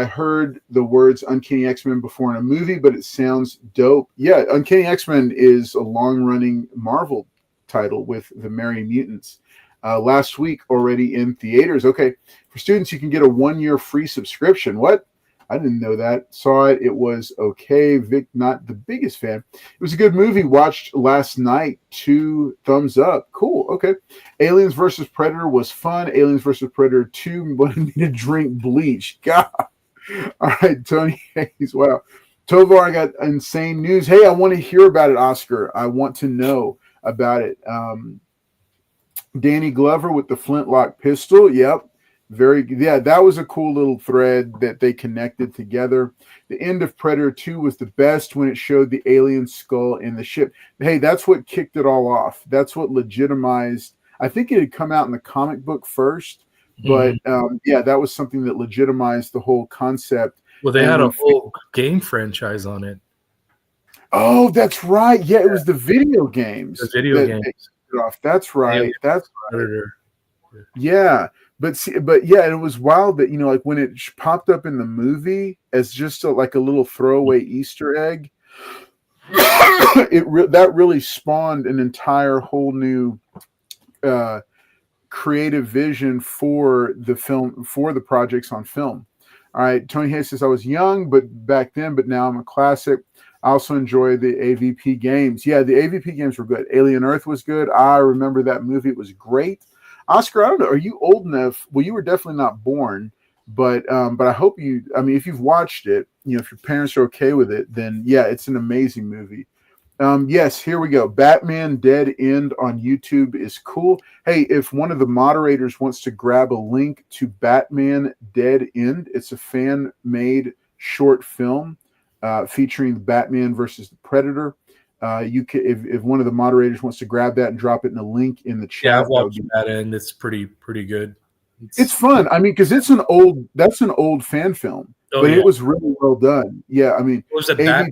heard the words Uncanny X-Men before in a movie, but it sounds dope. Yeah, Uncanny X-Men is a long-running Marvel title with the Merry Mutants. Last week already in theaters. Okay, for students, you can get a 1-year free subscription. What? I didn't know that. Saw it. It was okay. Vic, not the biggest fan. It was a good movie. Watched last night. 2 thumbs up. Cool. Okay. Aliens versus Predator was fun. Aliens versus Predator 2 wanted me to drink bleach. God. All right, Tony Hayes. Wow. Tovar, I got insane news. Hey, I want to hear about it, Oscar. I want to know about it. Danny Glover with the flintlock pistol. Yep. Very good. Yeah, that was a cool little thread that they connected together. The end of Predator 2 was the best when it showed the alien skull in the ship. Hey, that's what kicked it all off. That's what legitimized. I think it had come out in the comic book first, but that was something that legitimized the whole concept. Well, they had a whole game franchise on it. Oh, that's right. Yeah, it was the video games. The video games. That's right. That's Predator. Yeah. but yeah, and it was wild that, like when it popped up in the movie as just like a little throwaway Easter egg, that really spawned an entire whole new creative vision for the film, for the projects on film. All right, Tony Hayes says, I was young, but back then, but now I'm a classic. I also enjoy the AVP games. Yeah, the AVP games were good. Alien Earth was good. I remember that movie. It was great. Oscar, I don't know, are you old enough? Well, you were definitely not born, but I hope you, I mean, if you've watched it, if your parents are okay with it, then yeah, it's an amazing movie. Yes, here we go. Batman Dead End on YouTube is cool. Hey, if one of the moderators wants to grab a link to Batman Dead End, it's a fan-made short film featuring Batman versus the Predator. You can, if one of the moderators wants to grab that and drop it in a link in the chat. Yeah, I've watched that, and it's pretty good. It's fun. I mean, because that's an old fan film. But it was really well done. Yeah, I mean, was it Bat?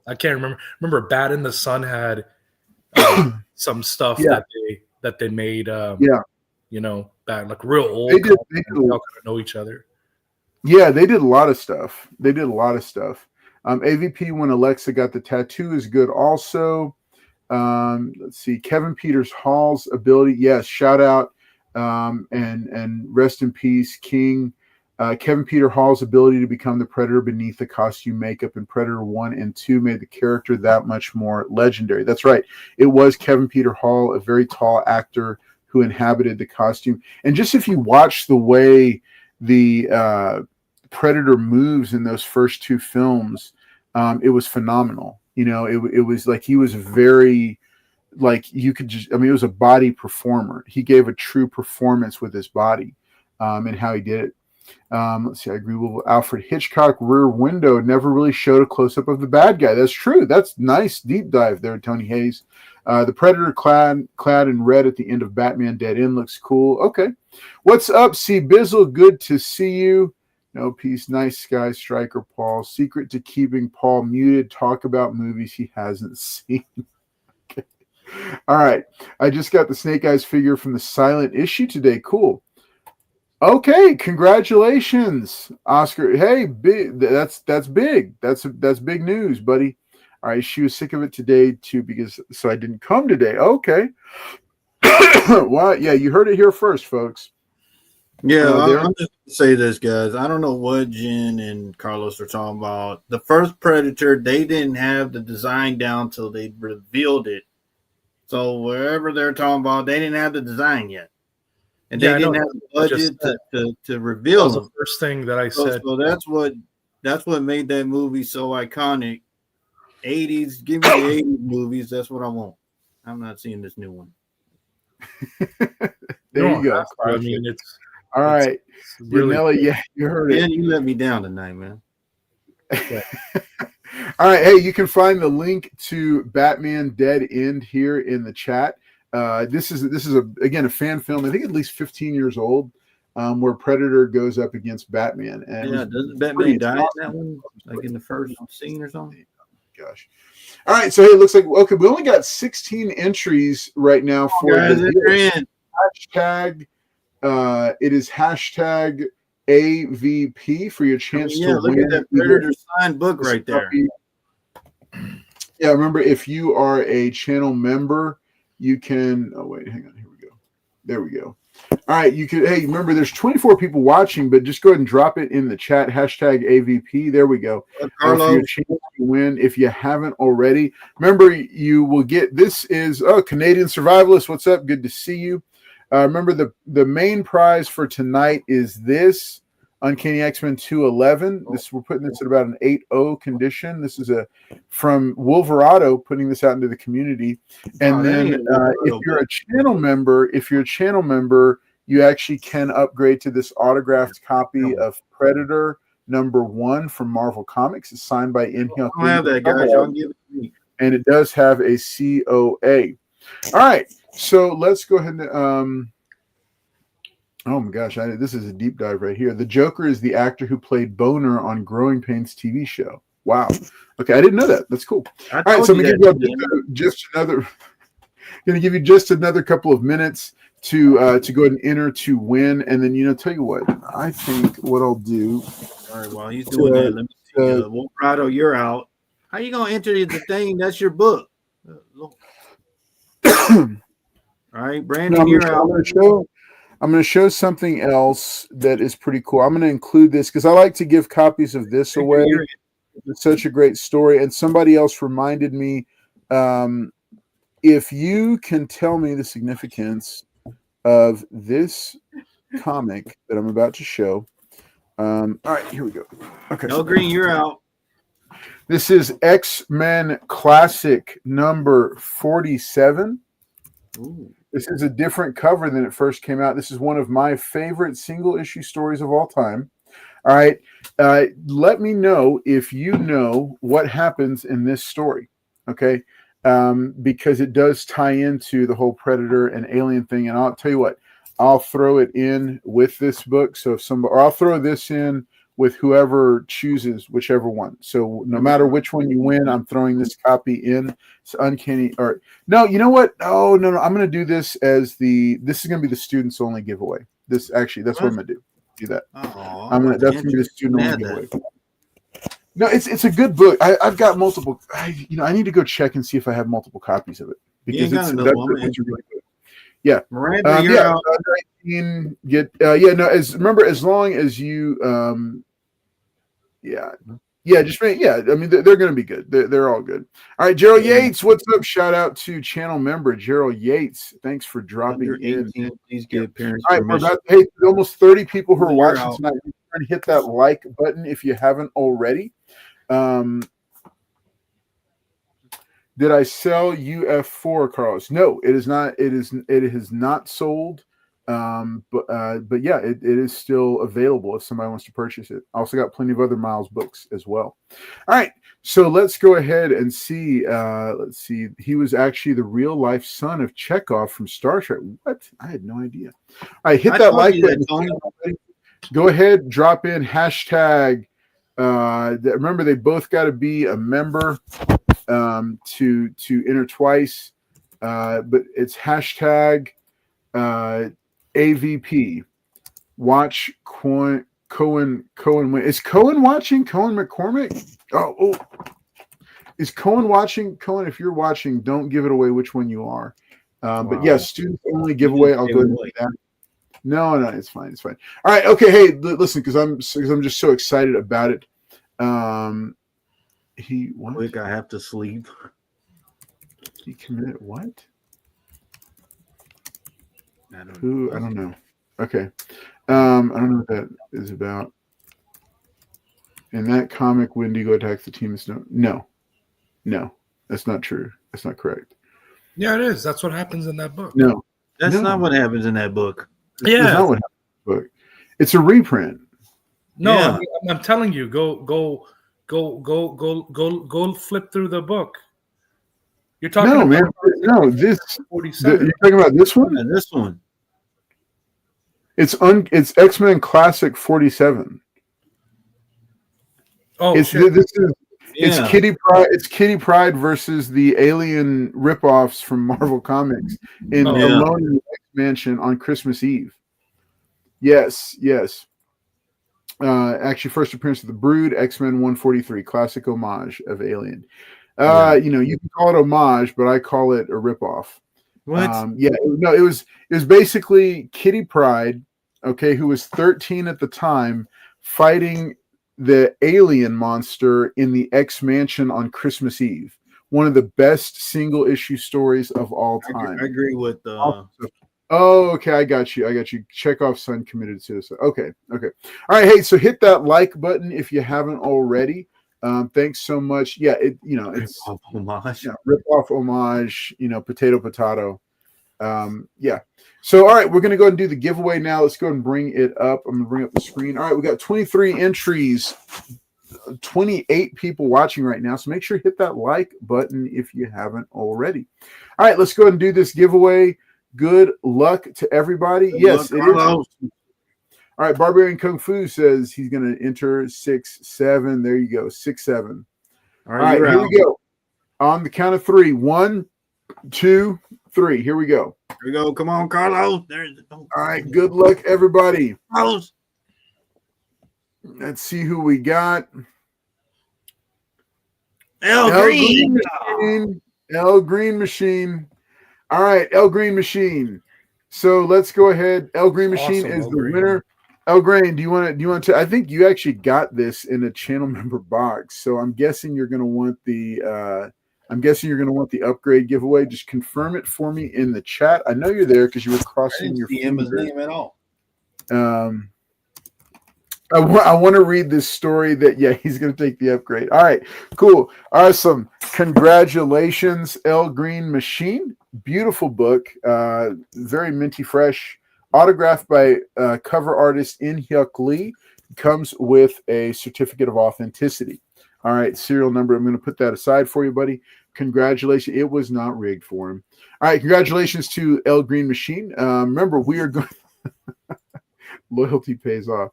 I can't remember. Remember, Bat in the Sun had some stuff that they made. Bat like real old. They all kind of know each other. Yeah, they did a lot of stuff. AVP when Alexa got the tattoo is good. Also, let's see, Kevin Peters Hall's ability. Yes, shout out and rest in peace, King. Kevin Peter Hall's ability to become the Predator beneath the costume makeup in Predator 1 and 2 made the character that much more legendary. That's right. It was Kevin Peter Hall, a very tall actor who inhabited the costume. And just if you watch the way the Predator moves in those first two films, it was phenomenal. It was like he was very, like you could just, I mean, it was a body performer. He gave a true performance with his body and how he did it. Let's see, I agree with Alfred Hitchcock. Rear Window never really showed a close-up of the bad guy. That's true. That's nice deep dive there, Tony Hayes. The Predator clad in red at the end of Batman Dead End looks cool. Okay. What's up, C. Bizzle? Good to see you. No peace. Nice Sky Striker Paul. Secret to keeping Paul muted. Talk about movies he hasn't seen. Okay. All right. I just got the Snake Eyes figure from the silent issue today. Cool. Okay, congratulations, Oscar. Hey, big. That's big. That's big news, buddy. All right, she was sick of it today too so I didn't come today. Okay. Well, yeah, you heard it here first, folks. Yeah, I'm just gonna say this, guys. I don't know what Jen and Carlos are talking about. The first Predator, they didn't have the design down till they revealed it. So wherever they're talking about, they didn't have the design yet. And they didn't have the budget to reveal the first thing that I said. So that's what made that movie so iconic. 80s, give me the 80s movies. That's what I want. I'm not seeing this new one. There you go. I mean, it's all right. Really, Nelly, yeah, you heard it. Man, you let me down tonight, man. Okay. All right. Hey, you can find the link to Batman Dead End here in the chat. This is again a fan film. I think at least 15 years old, where Predator goes up against Batman. And yeah, doesn't Batman die in that one, like in the first scene or something? Gosh. All right, so hey, it looks like we only got 16 entries right now for the hashtag. It is hashtag AVP for your chance to look win. At that Predator signed book right there. Yeah, remember if you are a channel member. You can, oh wait, hang on, here we go. There we go. All right, you could, hey, remember there's 24 people watching, but just go ahead and drop it in the chat, hashtag AVP. There we go. For your chance to win if you haven't already. Remember, you will get, this is, Canadian Survivalist, what's up? Good to see you. Remember, the main prize for tonight is this Uncanny X-Men 211. We're putting this at about an 8.0 condition. This is from Wolverado, putting this out into the community. And then if you're a channel member, you actually can upgrade to this autographed copy of Predator #1 from Marvel Comics. It's signed by Inhale. I have that, guys. Y'all give it to me. And it does have a COA. All right, so let's go ahead and oh my gosh, this is a deep dive right here. The Joker is the actor who played Boner on Growing Pains TV show. Wow. Okay, I didn't know that. That's cool. All right, so I'm going to give you just Going to give you just another couple of minutes to go ahead and enter to win, and then tell you what, I think what I'll do. All right, while he's doing that, let me see. Wolfrado, you're out. How you gonna enter the thing? That's your book. All right, Brandon, you're out. I'm going to show something else that is pretty cool. I'm going to include this because I like to give copies of this away. It's such a great story. And somebody else reminded me, if you can tell me the significance of this comic that I'm about to show. All right, here we go. Okay. No Green, you're out. This is X-Men Classic number 47. Ooh. This is a different cover than it first came out. This is one of my favorite single issue stories of all time. All right. Let me know if you know what happens in this story. Okay. Because it does tie into the whole Predator and Alien thing. And I'll tell you what, I'll throw it in with this book. So or I'll throw this in with whoever chooses whichever one. So no matter which one you win, I'm throwing this copy in. It's uncanny. Or no, you know what? Oh, no. I'm going to do this as this is going to be the students only giveaway. That's what I'm going to do. Do that. Oh, that's going to be the student only giveaway. No, it's a good book. I've got multiple. I need to go check and see if I have multiple copies of it because it's really good. Yeah, Miranda, you're out. As long as you, just I mean, they're going to be good. They're all good. All right, Gerald Yates, what's up? Shout out to channel member Gerald Yates. Thanks for dropping in. Please give parents all right, almost 30 people who are watching tonight. And hit that like button if you haven't already. Did I sell UF4, Carlos? No, it is not. It has not sold. But yeah, it is still available if somebody wants to purchase it. I also got plenty of other Miles books as well. All right, so let's go ahead and see. Let's see. He was actually the real life son of Chekhov from Star Trek. What? I had no idea. All right, hit that like button. Go ahead, drop in hashtag. Remember, they both got to be a member to enter twice. But it's hashtag AVP. Watch Cohen. Is Cohen watching? Cohen McCormick? Oh, is Cohen watching? Cohen, if you're watching, don't give it away which one you are. But yes, students only giveaway. I'll go ahead and do that. No, it's fine. It's fine. All right. Okay. Hey, listen, because I'm just so excited about it. Quick, I have to sleep. He committed what? I don't know. Okay. I don't know what that is about. In that comic, Wendigo attacks the team. No, that's not true. That's not correct. Yeah, it is. That's what happens in that book. No, that's not what happens in that book. Yeah, that's not what happens in the book. It's a reprint. No, yeah. I'm telling you, go flip through the book. You're talking about man. No, this 47. You're talking about this one? Yeah, this one. It's X-Men Classic 47. Oh, it's Kitty Pryde. It's Kitty Pryde versus the alien ripoffs from Marvel Comics Alone in the X Mansion on Christmas Eve. Yes. Actually, first appearance of the Brood, X-Men 143, classic homage of Alien. You can call it homage, but I call it a ripoff. What? It was basically Kitty Pryde, who was 13 at the time, fighting the alien monster in the X Mansion on Christmas Eve. One of the best single issue stories of all time. I agree with Oh, okay. I got you. Chekhov's son committed suicide. Okay. All right. Hey, so hit that like button if you haven't already. Thanks so much. Yeah, it's homage. Rip-off homage. Potato. Yeah. So, all right, we're gonna go ahead and do the giveaway now. Let's go ahead and bring it up. I'm gonna bring up the screen. All right, we got 23 entries. 28 people watching right now. So make sure to hit that like button if you haven't already. All right, let's go ahead and do this giveaway. Good luck to everybody. Yes, it is. All right, Barbarian Kung Fu says he's going to enter 6-7. There you go, 6-7. All right, here we go. On the count of 3. 1, 2, 3. Here we go. Here we go. Come on, Carlos. All right. Good luck, everybody. Carlos. Let's see who we got. L Green. L Green Machine. All right, L Green Machine. So let's go ahead. L Green Machine is the winner. L Green, do you want to? I think you actually got this in a channel member box. So I'm guessing you're going to want the. I'm guessing you're going to want the upgrade giveaway. Just confirm it for me in the chat. I know you're there because you were crossing your fingers. Name at all. I want to read this story that, he's going to take the upgrade. All right, cool. Awesome. Congratulations, L Green Machine. Beautiful book. Very minty fresh. Autographed by cover artist In Hyuk Lee. Comes with a certificate of authenticity. All right, serial number. I'm going to put that aside for you, buddy. Congratulations. It was not rigged for him. All right, congratulations to L Green Machine. Remember, we are going. Loyalty pays off.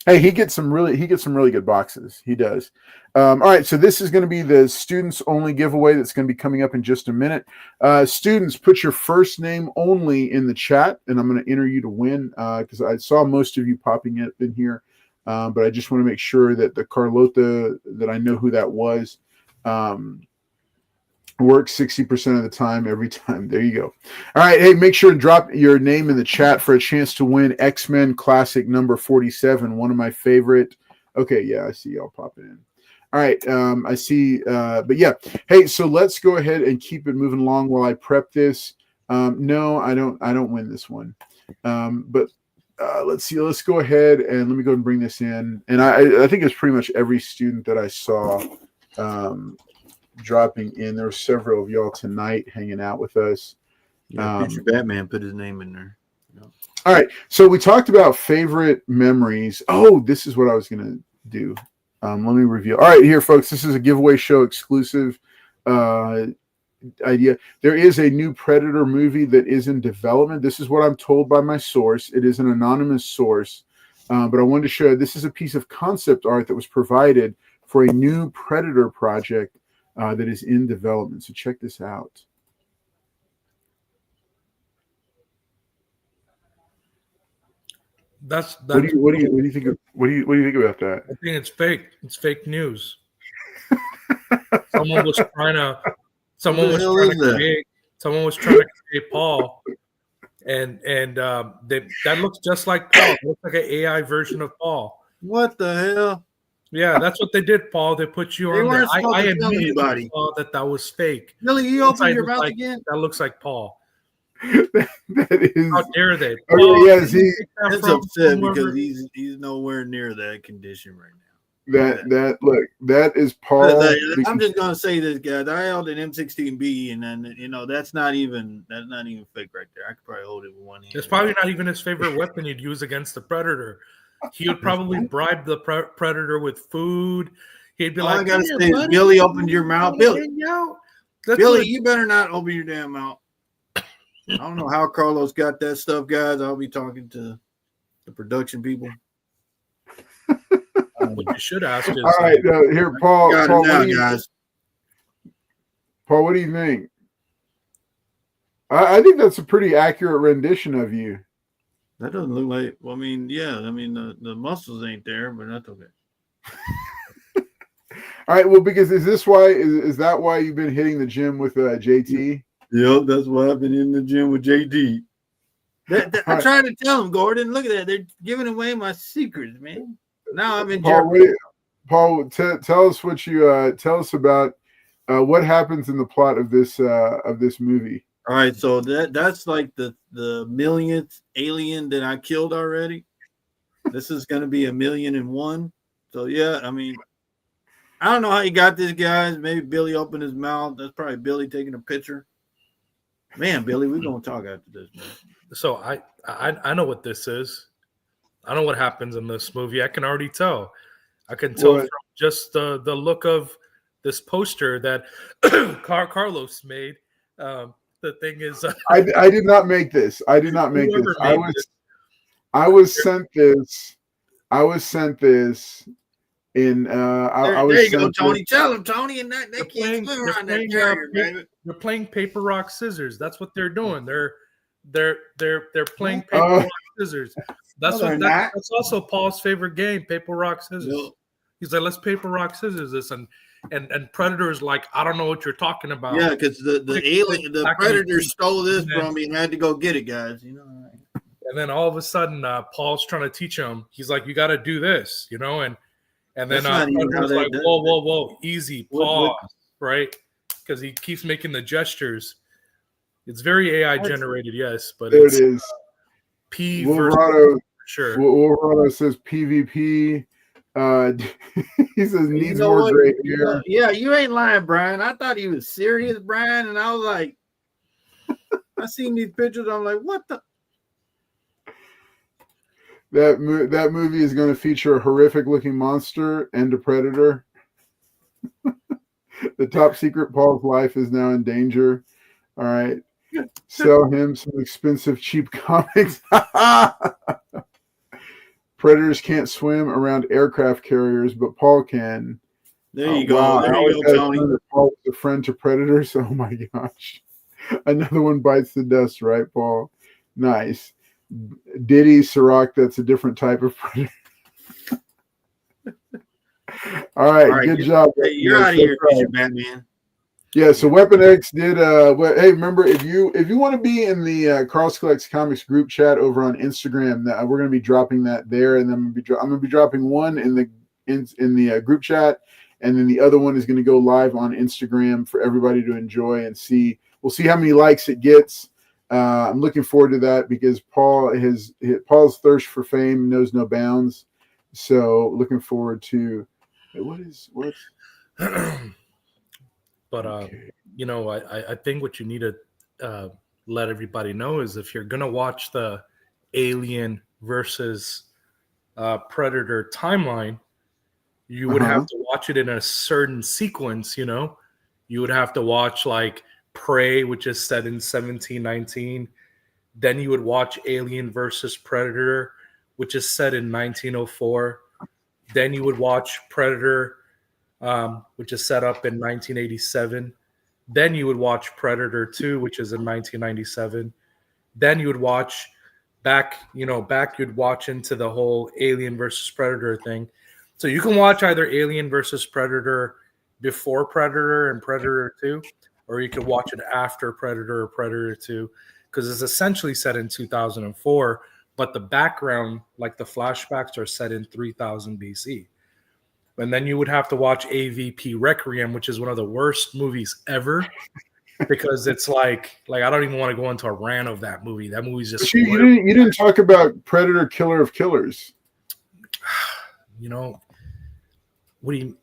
Hey, he gets some really good boxes. He does. All right, so this is going to be the students only giveaway that's going to be coming up in just a minute. Students, put your first name only in the chat, and I'm going to enter you to win because I saw most of you popping up in here, but I just want to make sure that the Carlota, that I know who that was, works 60% of the time, every time. There you go. All right. Hey, make sure to drop your name in the chat for a chance to win X-Men Classic number 47. One of my favorite. Okay. Yeah. I see y'all popping in. All right. I see. But yeah. Hey, so let's go ahead and keep it moving along while I prep this. No, I don't win this one. But let's see. Let's go ahead and let me go and bring this in. And I think it's pretty much every student that I saw, dropping in. There were several of y'all tonight hanging out with us. Future Batman put his name in there. All right, so we talked about favorite memories. Oh, this is what I was gonna do. Let me reveal. All right, here, folks. This is a giveaway show exclusive idea. There is a new Predator movie that is in development. This is what I'm told by my source. It is an anonymous source, but I wanted to show you, this is a piece of concept art that was provided for a new Predator project that is in development. So check this out. That's what do you think? What do you think about that? I think it's fake. It's fake news. Someone was trying to create Paul, and that looks just like Paul. It looks like an AI version of Paul. What the hell? Yeah, that's what they did, Paul. They put you on there. I immediately saw that was fake. Really? You opened your mouth again? That looks like Paul. That is. How dare they? Paul, yes, that's upset because he's nowhere near that condition right now. That is Paul. I'm just gonna say this, guys. I held an M16B, and then that's not even fake right there. I could probably hold it with one hand. It's probably not even his favorite weapon he'd use against the Predator. He would probably bribe the Predator with food. He'd be like, I gotta say, Billy, opened your mouth. Billy, you better not open your damn mouth. I don't know how Carlos got that stuff, guys. I'll be talking to the production people. What you should ask is, all right, here, Paul. Paul, guys. Paul, what do you think? I think that's a pretty accurate rendition of you. That doesn't look like. Well, I mean, yeah. I mean, the muscles ain't there, but that's okay. All right. Well, because is that why you've been hitting the gym with JT? Yep, that's why I've been in the gym with JT. I tried to tell him, Gordon. Look at that. They're giving away my secrets, man. Now I'm in jeopardy. Paul, tell us what you tell us about what happens in the plot of this movie. All right, so that's like the millionth alien that I killed already. This is going to be 1,000,001. So yeah, I mean, I don't know how you got this, guys. Maybe Billy opened his mouth. That's probably Billy taking a picture. Man, Billy, we're gonna talk after this, man. So I know what this is. I know what happens in this movie. I can already tell. I can tell from just the look of this poster that Carlos made. The thing is, I did not make this. I did not make this. I was sent this And I was there you go, Tony. Tell him, Tony, and that kid's around that carrier, baby. They're playing paper rock scissors. That's what they're doing. They're playing paper rock scissors. That's also Paul's favorite game, paper rock scissors. No. He's like, let's paper rock scissors this, and Predator is like, I don't know what you're talking about. Yeah, because the Predator stole this from me and had to go get it, guys. You know. And then all of a sudden, Paul's trying to teach him. He's like, you got to do this, you know, and then Predator's like, whoa, easy, pause, right? Because he keeps making the gestures. It's very AI generated, yes, but there it is. P Wolverado, sure. Wolverado says PvP. He says needs more gray hair. Yeah, you ain't lying, Brian. I thought he was serious, Brian, and I was like, I seen these pictures. I'm like, what the? That movie is going to feature a horrific looking monster and a predator. The top secret, Paul's life is now in danger. All right. Sell him some expensive, cheap comics. Predators can't swim around aircraft carriers, but Paul can. There you go. Wow. There you go, Tony. Paul is a friend to predators. Oh, my gosh. Another one bites the dust, right, Paul? Nice. Diddy, Ciroc, that's a different type of predator. All right, good job. Hey, you're out of here, Batman. Yeah, so Weapon X did. Hey, remember if you want to be in the Carlos Collects Comics group chat over on Instagram, we're going to be dropping that there, and then I'm going to be dropping one in the group chat, and then the other one is going to go live on Instagram for everybody to enjoy and see. We'll see how many likes it gets. I'm looking forward to that because Paul's thirst for fame knows no bounds. So looking forward to what? But you know, I think what you need to let everybody know is if you're gonna watch the Alien versus Predator timeline, you would have to watch it in a certain sequence. You know, you would have to watch like Prey, which is set in 1719. Then you would watch Alien versus Predator, which is set in 1904. Then you would watch Predator, which is set up in 1987. Then you would watch Predator 2, which is in 1997. Then you would watch you'd watch into the whole Alien versus Predator thing. So you can watch either Alien versus Predator before Predator and Predator 2, or you could watch it after Predator or Predator 2, because it's essentially set in 2004, but the background, like the flashbacks, are set in 3000 BC. And then you would have to watch AVP Requiem, which is one of the worst movies ever, because it's like I don't even want to go into a rant of that movie. That movie's just you didn't talk about Predator Killer of Killers. You know, what do you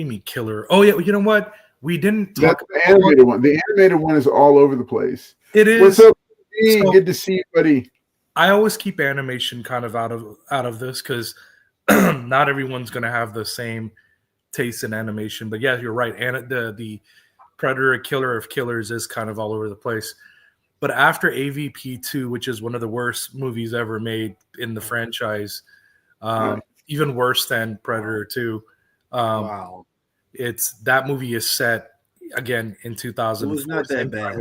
mean killer? Oh yeah, you know what? We didn't talk about the animated one. The animated one is all over the place. It is. What's up? So, good to see you, buddy. I always keep animation kind of out of this because not everyone's going to have the same taste in animation. But yeah, you're right. And the Predator Killer of Killers is kind of all over the place. But after AVP 2, which is one of the worst movies ever made in the franchise, even worse than Predator 2. Wow. That movie is set again in 2000. It was not that bad.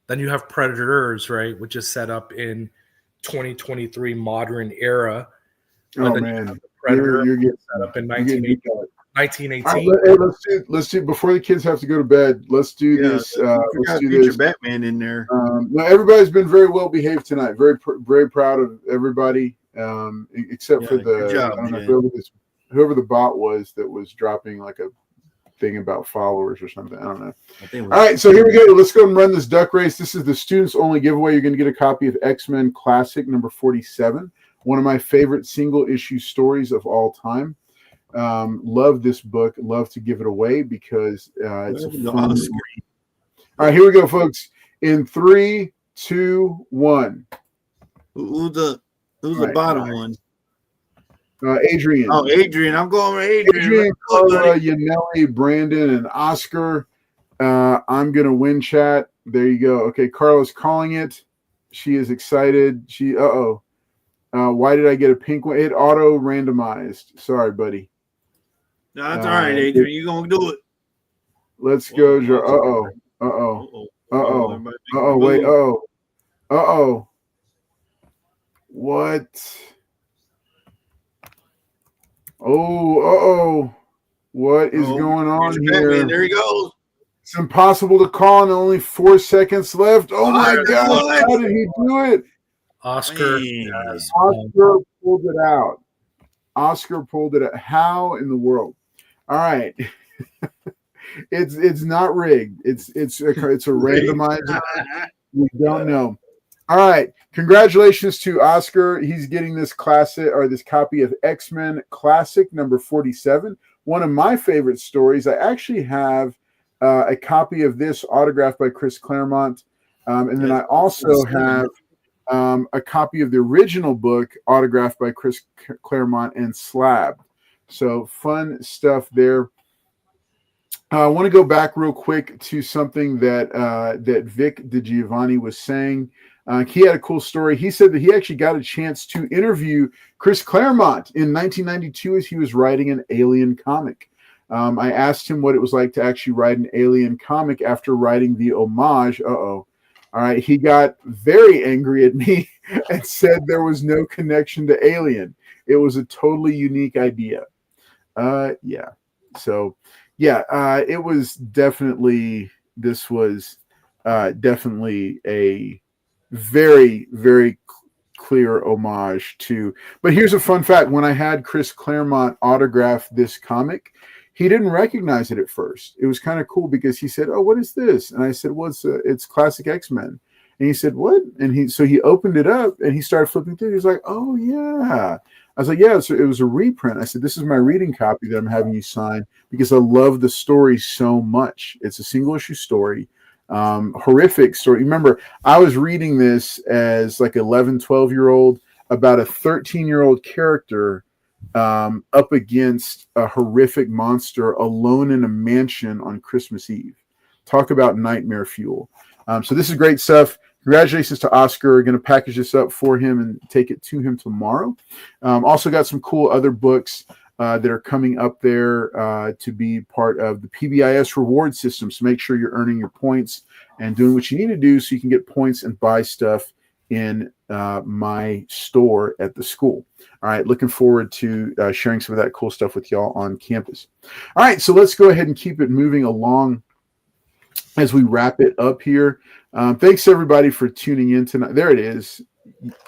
Then you have Predators, right, which is set up in 2023 modern era. Oh man, Predator you're getting set up in 1918. Hey, let's do before the kids have to go to bed. Let's do this. Let's do this. Batman in there. No, everybody's been very well behaved tonight. Very very proud of everybody, except for job, I don't know whoever the bot was that was dropping like a thing about followers or something. I don't know. All right, so here we go. Let's go and run this duck race. This is the students only giveaway. You're going to get a copy of X-Men Classic number 47, one of my favorite single issue stories of all time. Love this book. Love to give it away because it's a fun read. All right, here we go, folks. In 3, 2, 1. Who's the bottom one? Adrian. Oh, Adrian. I'm going with Adrian. Adrian, Carla, Yaneli, Brandon, and Oscar. I'm going to win chat. There you go. Okay, Carla's calling it. She is excited. Why did I get a pink one? It auto randomized. Sorry, buddy. No, that's all right, Adrian. You're gonna do it. Let's go. Wait. What? What is going on here? There he goes. It's impossible to call, and only 4 seconds left. Oh my God! How did he do it? Oscar pulled it out. Oscar pulled it out. How in the world? All right. It's not rigged. It's a randomizer. We don't know. All right. Congratulations to Oscar. He's getting this copy of X-Men Classic number 47. One of my favorite stories. I actually have a copy of this autographed by Chris Claremont. And then I also have a copy of the original book autographed by Chris Claremont and Slab. So fun stuff there. I want to go back real quick to something that Vic DiGiovanni was saying. He had a cool story. He said that he actually got a chance to interview Chris Claremont in 1992 as he was writing an Alien comic. I asked him what it was like to actually write an Alien comic after writing the homage. All right. He got very angry at me and said there was no connection to Alien. It was a totally unique idea. Yeah. So, yeah, it was definitely a very, very clear homage to. But here's a fun fact. When I had Chris Claremont autograph this comic, he didn't recognize it at first. It was kind of cool because he said, "Oh, what is this?" And I said, "Well, it's classic X-Men." And he said, "What?" And he opened it up and he started flipping through. He was like, "Oh yeah." I was like, "Yeah, it was a reprint." I said, "This is my reading copy that I'm having you sign because I love the story so much. It's a single issue story, horrific story." Remember, I was reading this as like 11, 12-year-old about a 13-year-old character up against a horrific monster alone in a mansion on Christmas Eve. Talk about nightmare fuel. So this is great stuff. Congratulations to Oscar. We're going to package this up for him and take it to him tomorrow. Also got some cool other books that are coming up there to be part of the PBIS reward system. So make sure you're earning your points and doing what you need to do so you can get points and buy stuff in my store at the school. All right, looking forward to sharing some of that cool stuff with y'all on campus. All right, so let's go ahead and keep it moving along as we wrap it up here. Thanks everybody for tuning in tonight. There it is.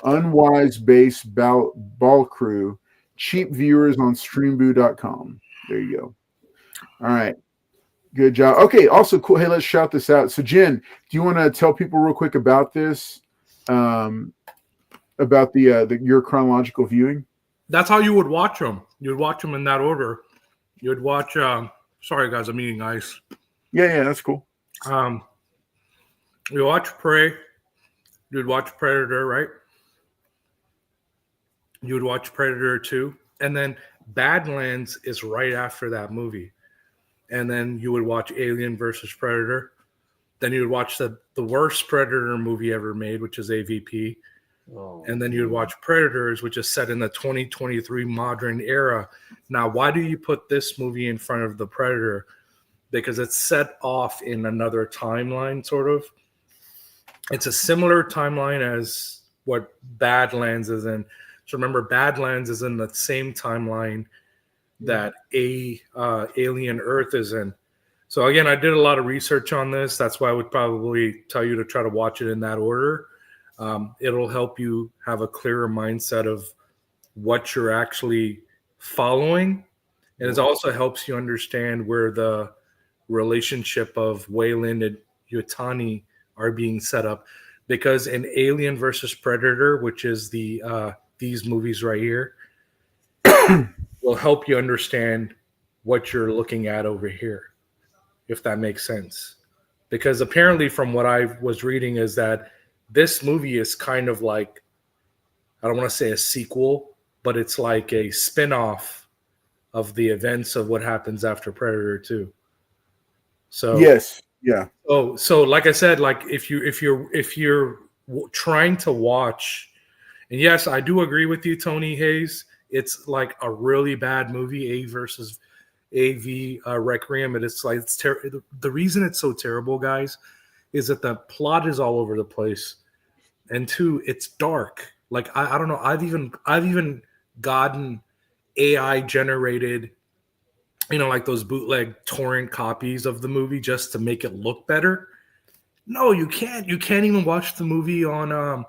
Unwise Base Ball Crew. Cheap viewers on streamboo.com. There you go. All right. Good job. Okay, also cool. Hey, let's shout this out. So Jen, do you want to tell people real quick about this? About your chronological viewing? That's how you would watch them. You'd watch them in that order. You'd watch sorry guys, I'm eating ice. Yeah, that's cool. You watch Prey, you'd watch Predator, right? You would watch Predator 2, and then Badlands is right after that movie. And then you would watch Alien versus Predator. Then you would watch the worst Predator movie ever made, which is AVP. Oh. And then you would watch Predators, which is set in the 2023 modern era. Now, why do you put this movie in front of the Predator? Because it's set off in another timeline, sort of. It's a similar timeline as what Badlands is in. So remember, Badlands is in the same timeline that Alien Earth is in. So again, I did a lot of research on this. That's why I would probably tell you to try to watch it in that order. It'll help you have a clearer mindset of what you're actually following. And it also helps you understand where the relationship of Wayland and Yutani are being set up. Because in Alien versus Predator, which is these movies right here, will help you understand what you're looking at over here, if that makes sense. Because apparently from what I was reading is that this movie is kind of like, I don't want to say a sequel, but it's like a spin-off of the events of what happens after Predator 2. So yes, yeah. So like I said, like if you're trying to watch And yes, I do agree with you, Tony Hayes. It's like a really bad movie, A versus AV Requiem. And it's like the reason it's so terrible, guys, is that the plot is all over the place, and two, it's dark. Like I don't know. I've even gotten AI generated, like those bootleg torrent copies of the movie just to make it look better. No, you can't. You can't even watch the movie on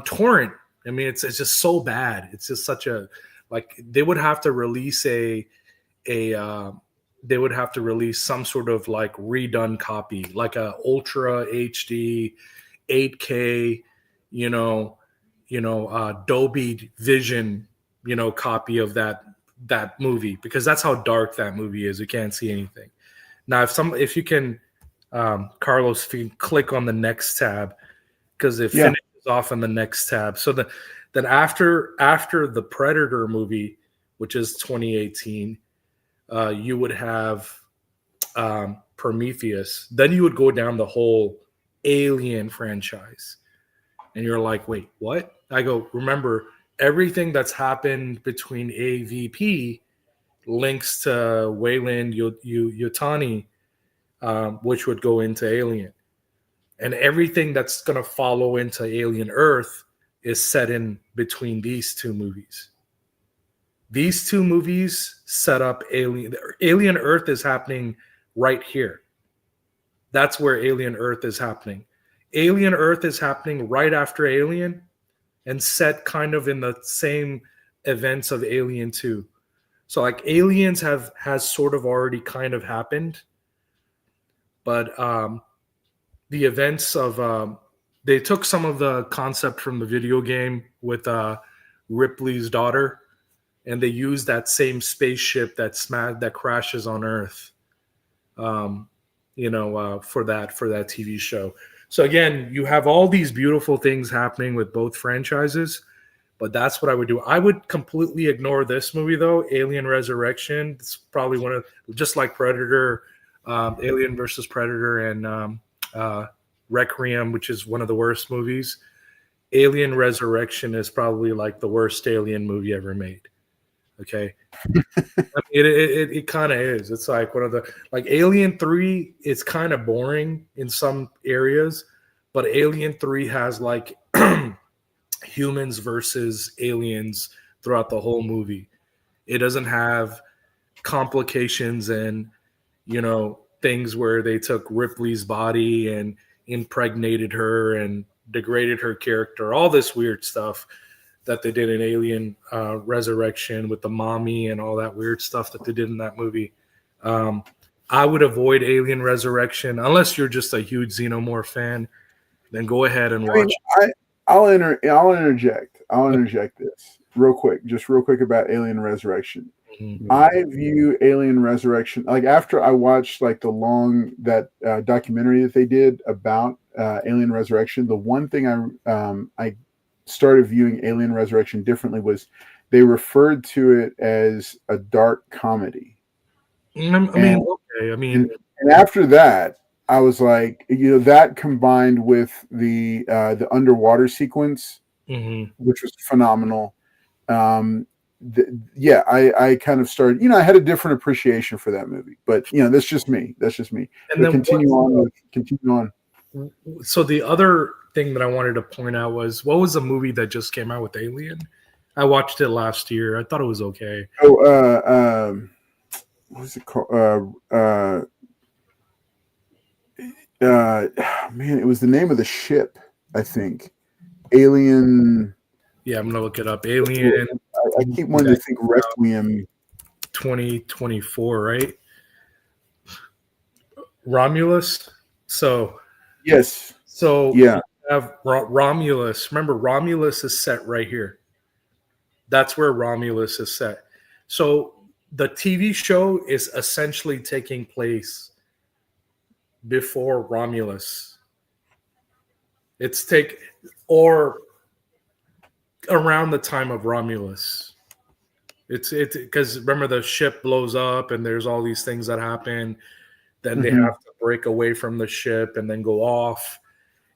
torrent. I mean, it's just so bad. It's just such a they would have to release they would have to release some sort of like redone copy, like a Ultra HD 8K, Dolby Vision, copy of that movie, because that's how dark that movie is. You can't see anything. Now, if you can, Carlos, if you can click on the next tab, because it finishes off on the next tab. So then after the Predator movie, which is 2018, you would have Prometheus. Then you would go down the whole Alien franchise. And you're like, wait, what? I go, remember, everything that's happened between AVP links to Weyland Yutani, which would go into Alien. And everything that's going to follow into Alien Earth is set in between these two movies. These two movies set up Alien. Alien Earth is happening right here. That's where Alien Earth is happening. Alien Earth is happening right after Alien and set kind of in the same events of Alien 2. So like Aliens has sort of already kind of happened, but the events of they took some of the concept from the video game with Ripley's daughter, and they used that same spaceship that crashes on Earth, for that TV show. So again, you have all these beautiful things happening with both franchises, but that's what I would do. I would completely ignore this movie though, Alien Resurrection. It's probably one of, just like Predator, Alien versus Predator, and Requiem, which is one of the worst movies. Alien Resurrection is probably like the worst Alien movie ever made. Okay. It kind of is. It's like one of the, like Alien 3 is kind of boring in some areas, but Alien 3 has like humans versus aliens throughout the whole movie. It doesn't have complications and, things where they took Ripley's body and impregnated her and degraded her character, all this weird stuff that they did in Alien Resurrection with the mommy and all that weird stuff that they did in that movie. I would avoid Alien Resurrection unless you're just a huge Xenomorph fan. Then go ahead and watch. I'll interject. I'll interject this real quick about Alien Resurrection. Mm-hmm. I view Alien Resurrection, like after I watched like that documentary that they did about Alien Resurrection, the one thing I started viewing Alien Resurrection differently was they referred to it as a dark comedy. And after that, I was like, that combined with the underwater sequence, mm-hmm. which was phenomenal. I kind of started, I had a different appreciation for that movie, but that's just me. And then continue on. So the other thing that I wanted to point out was, what was the movie that just came out with Alien? I watched it last year. I thought it was okay. What was it called? Man, it was the name of the ship, I think. Alien. Yeah, I'm gonna look it up. Alien. I keep wanting to think Requiem. 2024, right? Romulus. So. Yes. So yeah. You have Romulus. Remember, Romulus is set right here. That's where Romulus is set. So the TV show is essentially taking place before Romulus. Or around the time of Romulus. It's because remember the ship blows up and there's all these things that happen. Then mm-hmm. they have to break away from the ship and then go off.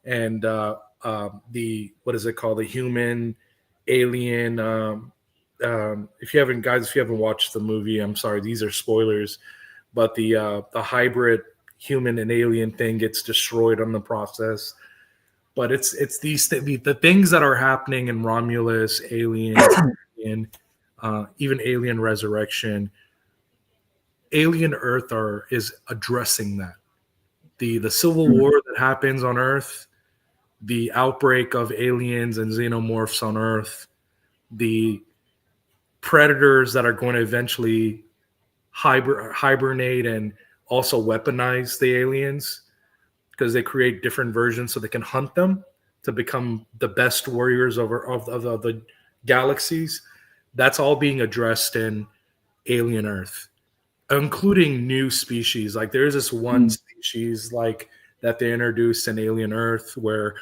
And what is it called? The human alien. If you haven't watched the movie, I'm sorry, these are spoilers. But the hybrid human and alien thing gets destroyed on the process. But it's the things that are happening in Romulus, Aliens, and even Alien Resurrection. Alien Earth is addressing that. The civil war that happens on Earth, the outbreak of aliens and xenomorphs on Earth, the predators that are going to eventually hibernate and also weaponize the aliens because they create different versions so they can hunt them to become the best warriors of the galaxies. That's all being addressed in Alien Earth, including new species. Like there's this one species like that they introduced in Alien Earth where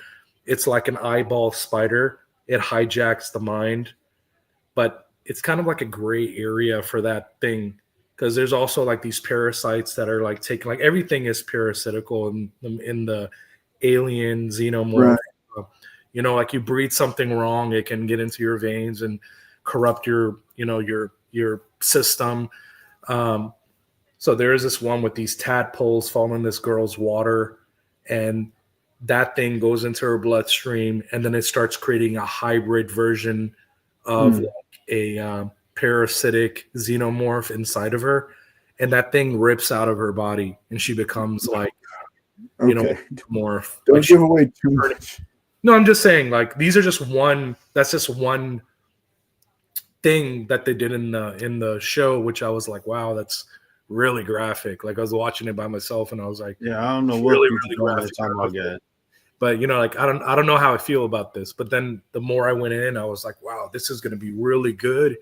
it's like an eyeball spider. It hijacks the mind, but it's kind of like a gray area for that thing because there's also like these parasites that are like taking, like everything is parasitical in the alien xenomorph. Right. Like you breathe something wrong, it can get into your veins and corrupt your system. So there is this one with these tadpoles falling in this girl's water, and that thing goes into her bloodstream, and then it starts creating a hybrid version of like a parasitic xenomorph inside of her, and that thing rips out of her body, and she becomes like, morph. Don't like give away too much. No, I'm just saying, like these are just one. That's just one thing that they did in the show, which I was like, wow, that's really graphic. Like I was watching it by myself, and I was like, yeah, I don't know what really graphic. But like I don't know how I feel about this. But then the more I went in, I was like, wow, this is going to be really good.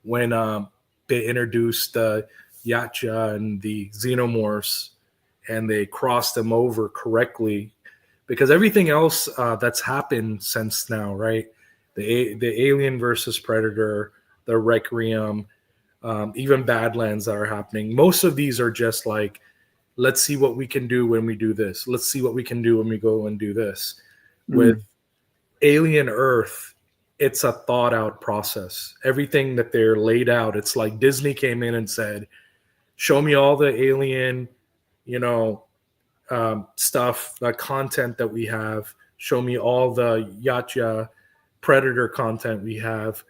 When they introduced the Yacha and the xenomorphs, and they crossed them over correctly, because everything else that's happened since now, right? The Alien versus Predator, the Requiem, even Badlands that are happening. Most of these are just like, let's see what we can do when we do this. Let's see what we can do when we go and do this. With Alien Earth, it's a thought out process. Everything that they're laid out, it's like Disney came in and said, show me all the alien, stuff, the content that we have. Show me all the Yacha Predator content we have.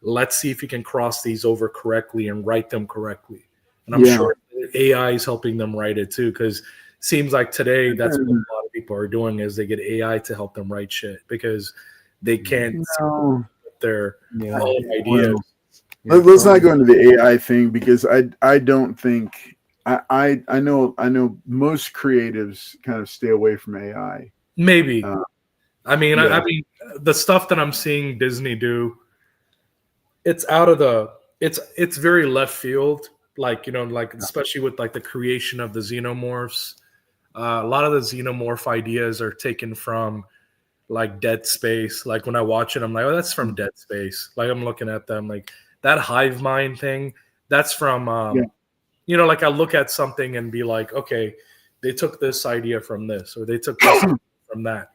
Let's see if you can cross these over correctly and write them correctly. And I'm sure AI is helping them write it too, because it seems like today that's what a lot of people are doing is they get AI to help them write shit because they can't their own ideas. Let's not go into the AI thing because I don't think I know most creatives kind of stay away from AI. Maybe. I mean the stuff that I'm seeing Disney do, it's out of it's very left field. Like, especially with like the creation of the xenomorphs. A lot of the xenomorph ideas are taken from like Dead Space. Like when I watch it, I'm like, oh, that's from Dead Space. Like I'm looking at them like that hive mind thing. That's from, like I look at something and be like, okay, they took this idea from this, or they took this from that.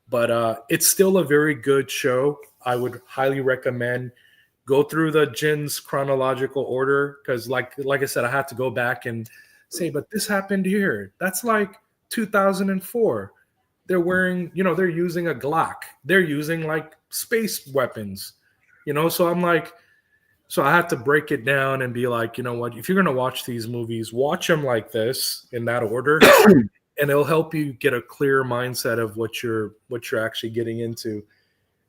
But it's still a very good show. I would highly recommend go through the Jin's chronological order because, like I said, I had to go back and say, but this happened here. That's like 2004. They're wearing, they're using a Glock. They're using like space weapons, So I'm like, so I had to break it down and be like, you know what? If you're gonna watch these movies, watch them like this in that order, and it'll help you get a clear mindset of what you're actually getting into.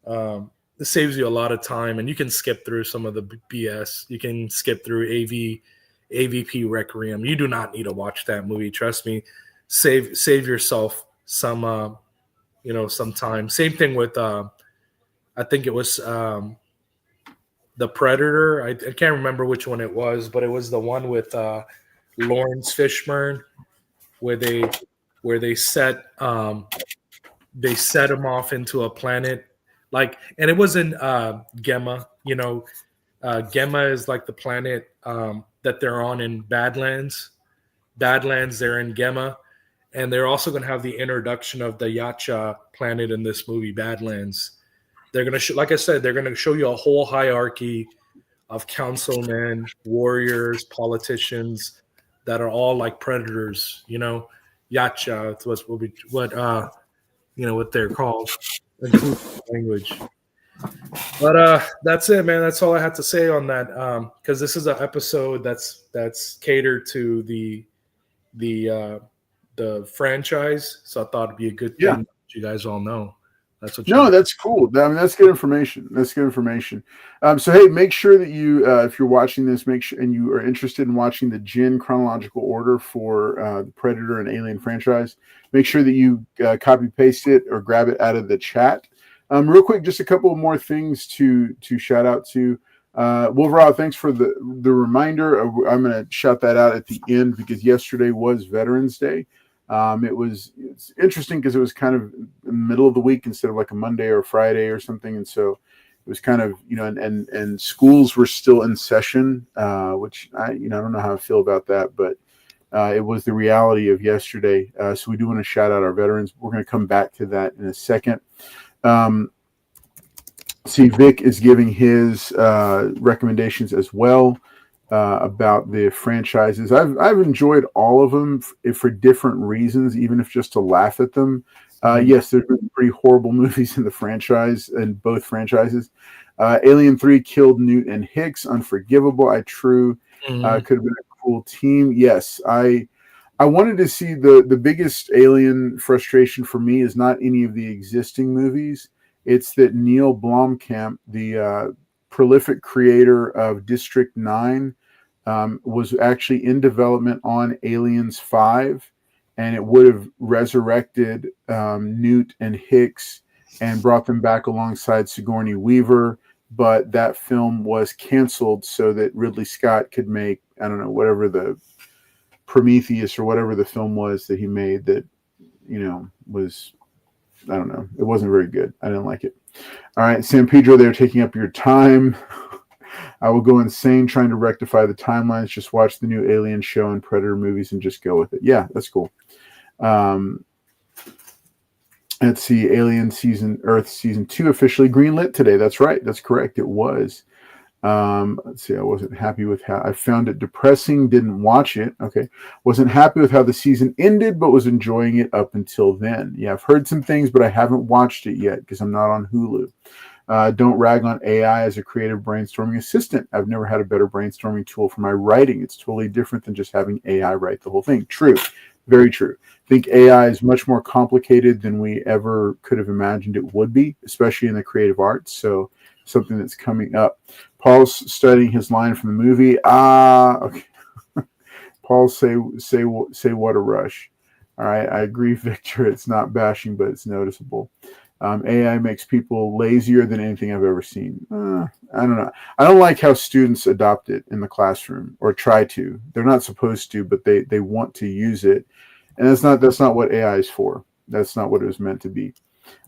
It saves you a lot of time, and you can skip through some of the BS. You can skip through AVP Requiem. You do not need to watch that movie. Trust me. Save yourself some, some time. Same thing with, I think it was the Predator. I can't remember which one it was, but it was the one with Lawrence Fishburne, where they set him off into a planet. Like, and it wasn't Gemma, Gemma is like the planet that they're on in Badlands. They're in Gemma. And they're also going to have the introduction of the Yacha planet in this movie, Badlands. they're gonna like I said, they're gonna show you a whole hierarchy of councilmen, warriors, politicians that are all like predators. Yacha. It's what they're called in language. But that's it, man. That's all I had to say on that. Because this is an episode that's catered to the franchise, so I thought it'd be a good thing that you guys all know. That's what. No, that's cool. I mean, that's good information. That's good information. So hey, make sure that you, if you're watching this, make sure and you are interested in watching the Jin chronological order for the Predator and Alien franchise, make sure that you copy paste it or grab it out of the chat. Real quick, just a couple more things to shout out to. Wolverine, thanks for the reminder. I'm going to shout that out at the end because yesterday was Veterans Day. It's interesting because it was kind of in the middle of the week instead of like a Monday or a Friday or something, and so it was kind of and schools were still in session, which I don't know how I feel about that, but it was the reality of yesterday. So we do want to shout out our veterans. We're going to come back to that in a second. See, Vic is giving his recommendations as well about the franchises. I've enjoyed all of them for different reasons, even if just to laugh at them. Yes, there's been pretty horrible movies in the franchise, in both franchises. Alien 3 killed Newt and Hicks. Unforgivable. Could have been a cool team. Yes, I wanted to see the biggest Alien frustration for me is not any of the existing movies. It's that Neil Blomkamp, the prolific creator of District 9, was actually in development on Aliens 5, and it would have resurrected Newt and Hicks and brought them back alongside Sigourney Weaver, but that film was canceled so that Ridley Scott could make, I don't know, whatever the Prometheus or whatever the film was that he made that, was, I don't know, it wasn't very good. I didn't like it. All right, San Pedro, they're taking up your time. I will go insane trying to rectify the timelines. Just watch the new Alien show and Predator movies and just go with it. Yeah, that's cool. Let's see, Earth season 2 officially greenlit today. That's right. That's correct. It was. Let's see. I wasn't happy with how I found it depressing. Didn't watch it. Okay. Wasn't happy with how the season ended, but was enjoying it up until then. Yeah, I've heard some things, but I haven't watched it yet because I'm not on Hulu. Don't rag on AI as a creative brainstorming assistant. I've never had a better brainstorming tool for my writing. It's totally different than just having AI write the whole thing. True. Very true. I think AI is much more complicated than we ever could have imagined it would be, especially in the creative arts. So something that's coming up. Paul's studying his line from the movie. Okay. Paul, say what a rush. All right, I agree, Victor. It's not bashing, but it's noticeable. AI makes people lazier than anything I've ever seen. I don't know. I don't like how students adopt it in the classroom or try to. They're not supposed to, but they want to use it, and that's not what AI is for. That's not what it was meant to be.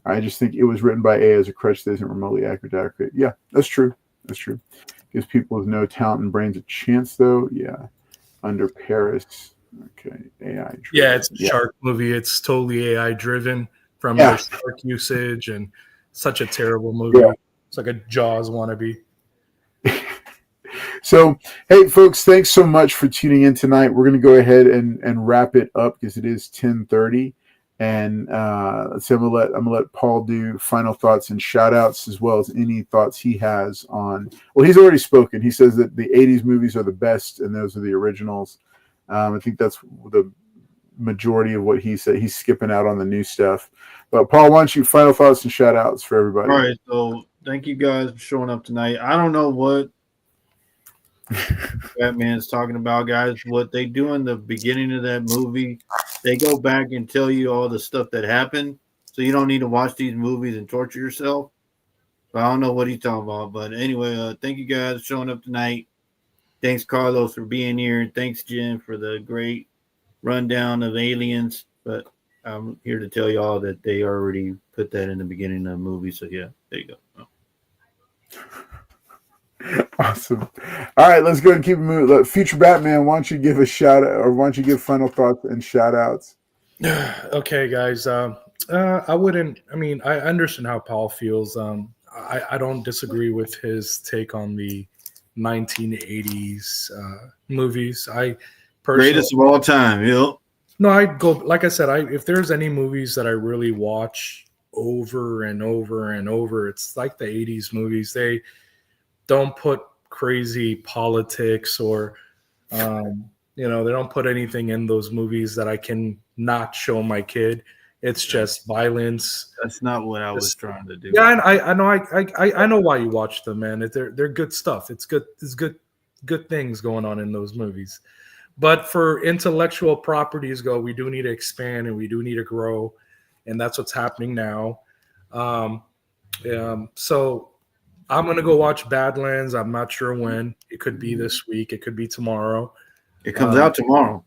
I just think it was written by AI as a crutch that isn't remotely accurate. Yeah, that's true. That's true. Gives people with no talent and brains a chance, though. Yeah. Under Paris. Okay. AI driven. Yeah, it's a shark movie. It's totally AI driven from their shark usage, and such a terrible movie. Yeah. It's like a Jaws wannabe. So, hey, folks, thanks so much for tuning in tonight. We're going to go ahead and wrap it up because it is 10:30. And let's see, I'm gonna let Paul do final thoughts and shout outs as well as any thoughts he has on. Well, he's already spoken. He says that the 80s movies are the best and those are the originals. I think that's the majority of what he said. He's skipping out on the new stuff. But Paul, why don't you final thoughts and shout outs for everybody? All right. So thank you guys for showing up tonight. I don't know what Batman's talking about, guys. What they do in the beginning of that movie, they go back and tell you all the stuff that happened, so you don't need to watch these movies and torture yourself. But I don't know what he's talking about. But anyway, thank you guys for showing up tonight. Thanks, Carlos, for being here. Thanks, Jen, for the great rundown of Aliens. But I'm here to tell you all that they already put that in the beginning of the movie. So, yeah, there you go. Oh. Awesome. All right, let's go and keep it moving. Look, Future Batman, why don't you give a shout out, or why don't you give final thoughts and shout outs? Okay, guys. I understand how Paul feels. I don't disagree with his take on the 1980s movies. I personally, greatest of all time. Yep. No, I'd go, like I said, if there's any movies that I really watch over and over and over, it's like the 80s movies. They don't put crazy politics or they don't put anything in those movies that I can not show my kid. It's just violence. That's not what I was trying to do. Yeah, I know. I know why you watch them, man. They're good stuff. It's good. It's good things going on in those movies. But for intellectual properties go, we do need to expand and we do need to grow, and that's what's happening now. So I'm gonna go watch Badlands. I'm not sure when. It could be this week. It could be tomorrow. It comes out tomorrow.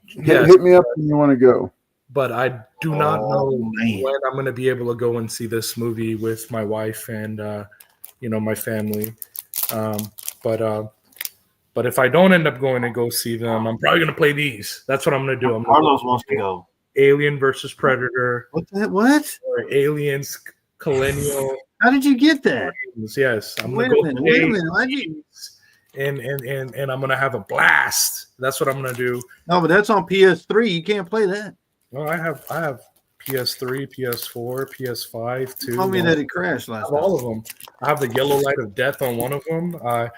Yes, hit me up when you want to go. But I do not know when I'm going to be able to go and see this movie with my wife and my family. But if I don't end up going to go see them, I'm probably going to play these. That's what I'm going to do. Carlos wants to go. Alien versus Predator. What? Or Aliens Colonial. How did you get that? Yes, I'm Wait going a to minute. Why'd you? And I'm going to have a blast. That's what I'm going to do. No, but that's on PS3. You can't play that. Well, I have PS3, PS4, PS5 too. Tell me that it crashed last time. All of them. I have the yellow light of death on one of them. I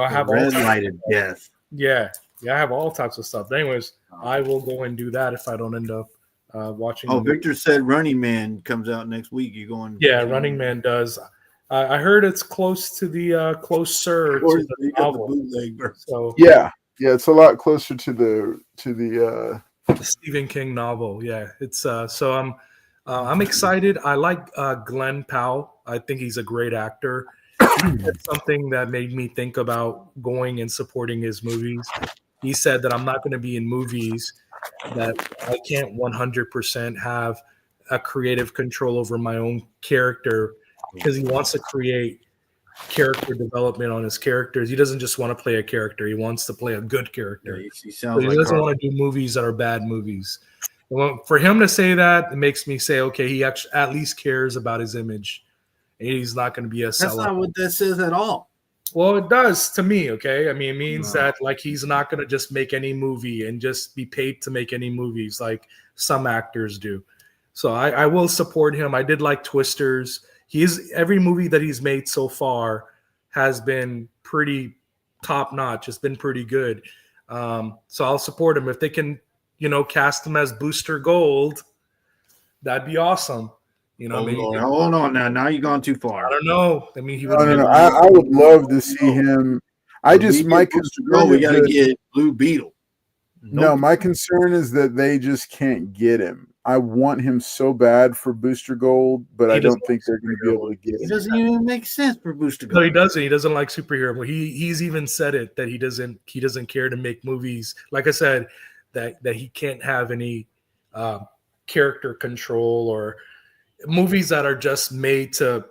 have red light of death. Yeah, I have all types of stuff. But anyways, I will go and do that if I don't end up watching. Oh, Victor said Running Man comes out next week. You going? Yeah, Running Man does. I heard it's close to the closer to the novel. So yeah, it's a lot closer to the Stephen King novel. Yeah, it's so I'm excited. I like Glenn Powell. I think he's a great actor. It's something that made me think about going and supporting his movies. He said that I'm not going to be in movies that I can't 100% have a creative control over my own character, because he wants to create character development on his characters. He doesn't just want to play a character. He wants to play a good character. Yeah, he doesn't want to do movies that are bad movies. For him to say that, it makes me say, okay, he actually at least cares about his image. And he's not going to be a sellout. That's not what that says at all. Well, it does to me, okay? I mean, it means that like he's not going to just make any movie and just be paid to make any movies like some actors do. So I will support him. I did like Twisters. Every movie that he's made so far has been pretty top notch. It's been pretty good. So I'll support him. If they can, cast him as Booster Gold, that'd be awesome. Hold on now. Now you've gone too far. I don't know. I mean, No. I would love to see him. We got to get Blue Beetle. No, my concern is that they just can't get him. I want him so bad for Booster Gold, but I don't think they're going to be able to get him. It doesn't even make sense for Booster Gold. No, he doesn't. He doesn't like superhero. He's even said it that he doesn't care to make movies. Like I said, that he can't have any character control or movies that are just made to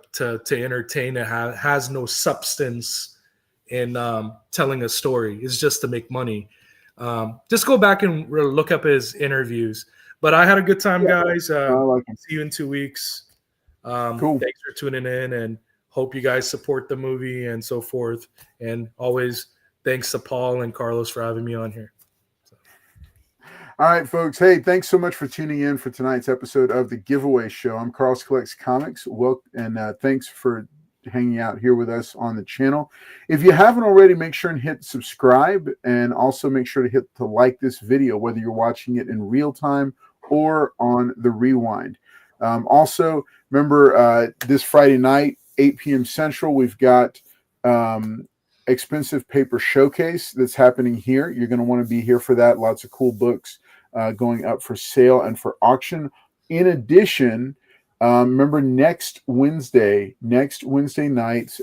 entertain and has no substance in telling a story. It's just to make money. Just go back and look up his interviews. But I had a good time, guys. See you in 2 weeks. Cool. Thanks for tuning in, and hope you guys support the movie and so forth. And always thanks to Paul and Carlos for having me on here. All right, folks. Hey, thanks so much for tuning in for tonight's episode of The Giveaway Show. I'm Carlos Collects Comics. And thanks for hanging out here with us on the channel. If you haven't already, make sure and hit subscribe, and also make sure to hit to like this video, whether you're watching it in real time or on the rewind. Also, remember this Friday night, 8 p.m. Central, we've got Expensive Paper Showcase that's happening here. You're going to want to be here for that. Lots of cool books going up for sale and for auction. In addition, remember next Wednesday night's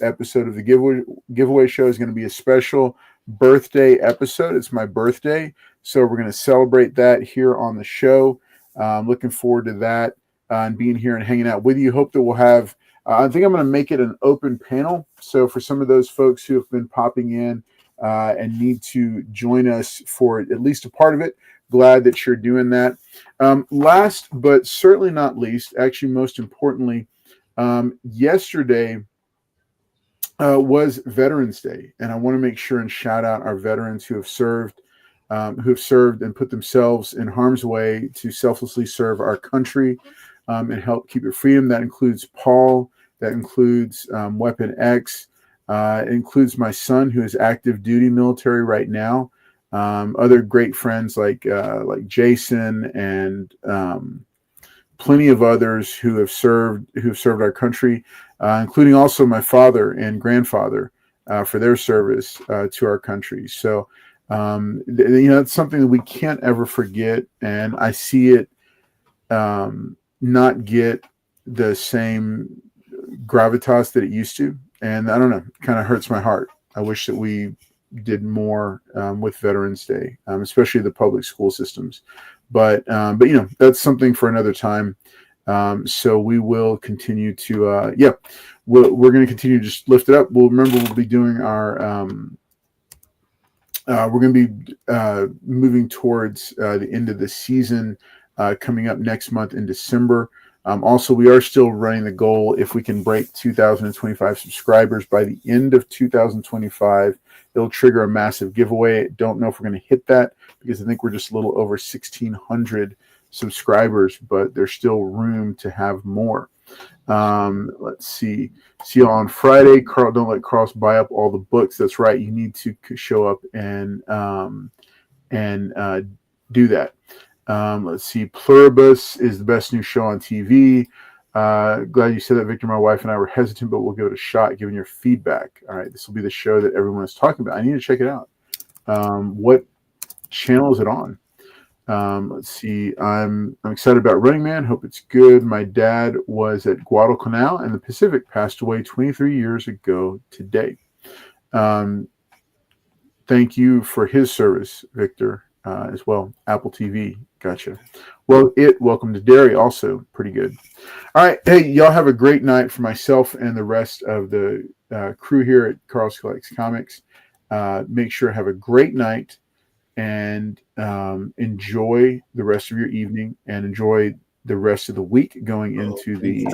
episode of the giveaway show is going to be a special birthday episode. It's my birthday, so we're going to celebrate that here on the show. Looking forward to that and being here and hanging out with you. Hope that we'll have I think I'm going to make it an open panel. So for some of those folks who have been popping in and need to join us for at least a part of it, glad that you're doing that. Last but certainly not least, actually most importantly, yesterday was Veterans Day, and I want to make sure and shout out our veterans who have served and put themselves in harm's way to selflessly serve our country and help keep it freedom. That includes Paul. That includes Weapon X. It includes my son, who is active duty military right now. Other great friends like Jason and plenty of others who have served our country, including also my father and grandfather for their service to our country. So, it's something that we can't ever forget, and I see it not get the same gravitas that it used to, and I don't know, it kind of hurts my heart. I wish that we did more with Veterans Day, especially the public school systems. But that's something for another time. So we will continue to we're going to continue to just lift it up. We'll be doing our we're going to be moving towards the end of the season coming up next month in December. Also, we are still running the goal, if we can break 2,025 subscribers by the end of 2025, it'll trigger a massive giveaway. Don't know if we're going to hit that, because I think we're just a little over 1,600 subscribers, but there's still room to have more. Let's see y'all on Friday. Carl, don't let Carlos buy up all the books. That's right. You need to show up and do that. Let's see. Pluribus is the best new show on TV. Glad you said that, Victor. My wife and I were hesitant, but we'll give it a shot, given your feedback. All right. This will be the show that everyone is talking about. I need to check it out. What channel is it on? Let's see. I'm excited about Running Man. Hope it's good. My dad was at Guadalcanal in the Pacific, passed away 23 years ago today. Thank you for his service, Victor, as well. Apple TV. Gotcha. Well, welcome to Derry, also pretty good. All right. Hey, y'all have a great night. For myself and the rest of the crew here at Carlos Collects Comics, make sure to have a great night and enjoy the rest of your evening and enjoy the rest of the week going into the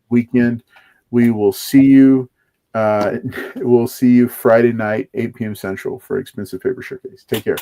weekend. We will see you. We'll see you Friday night, 8 p.m. Central for Expensive Paper Showcase. Take care.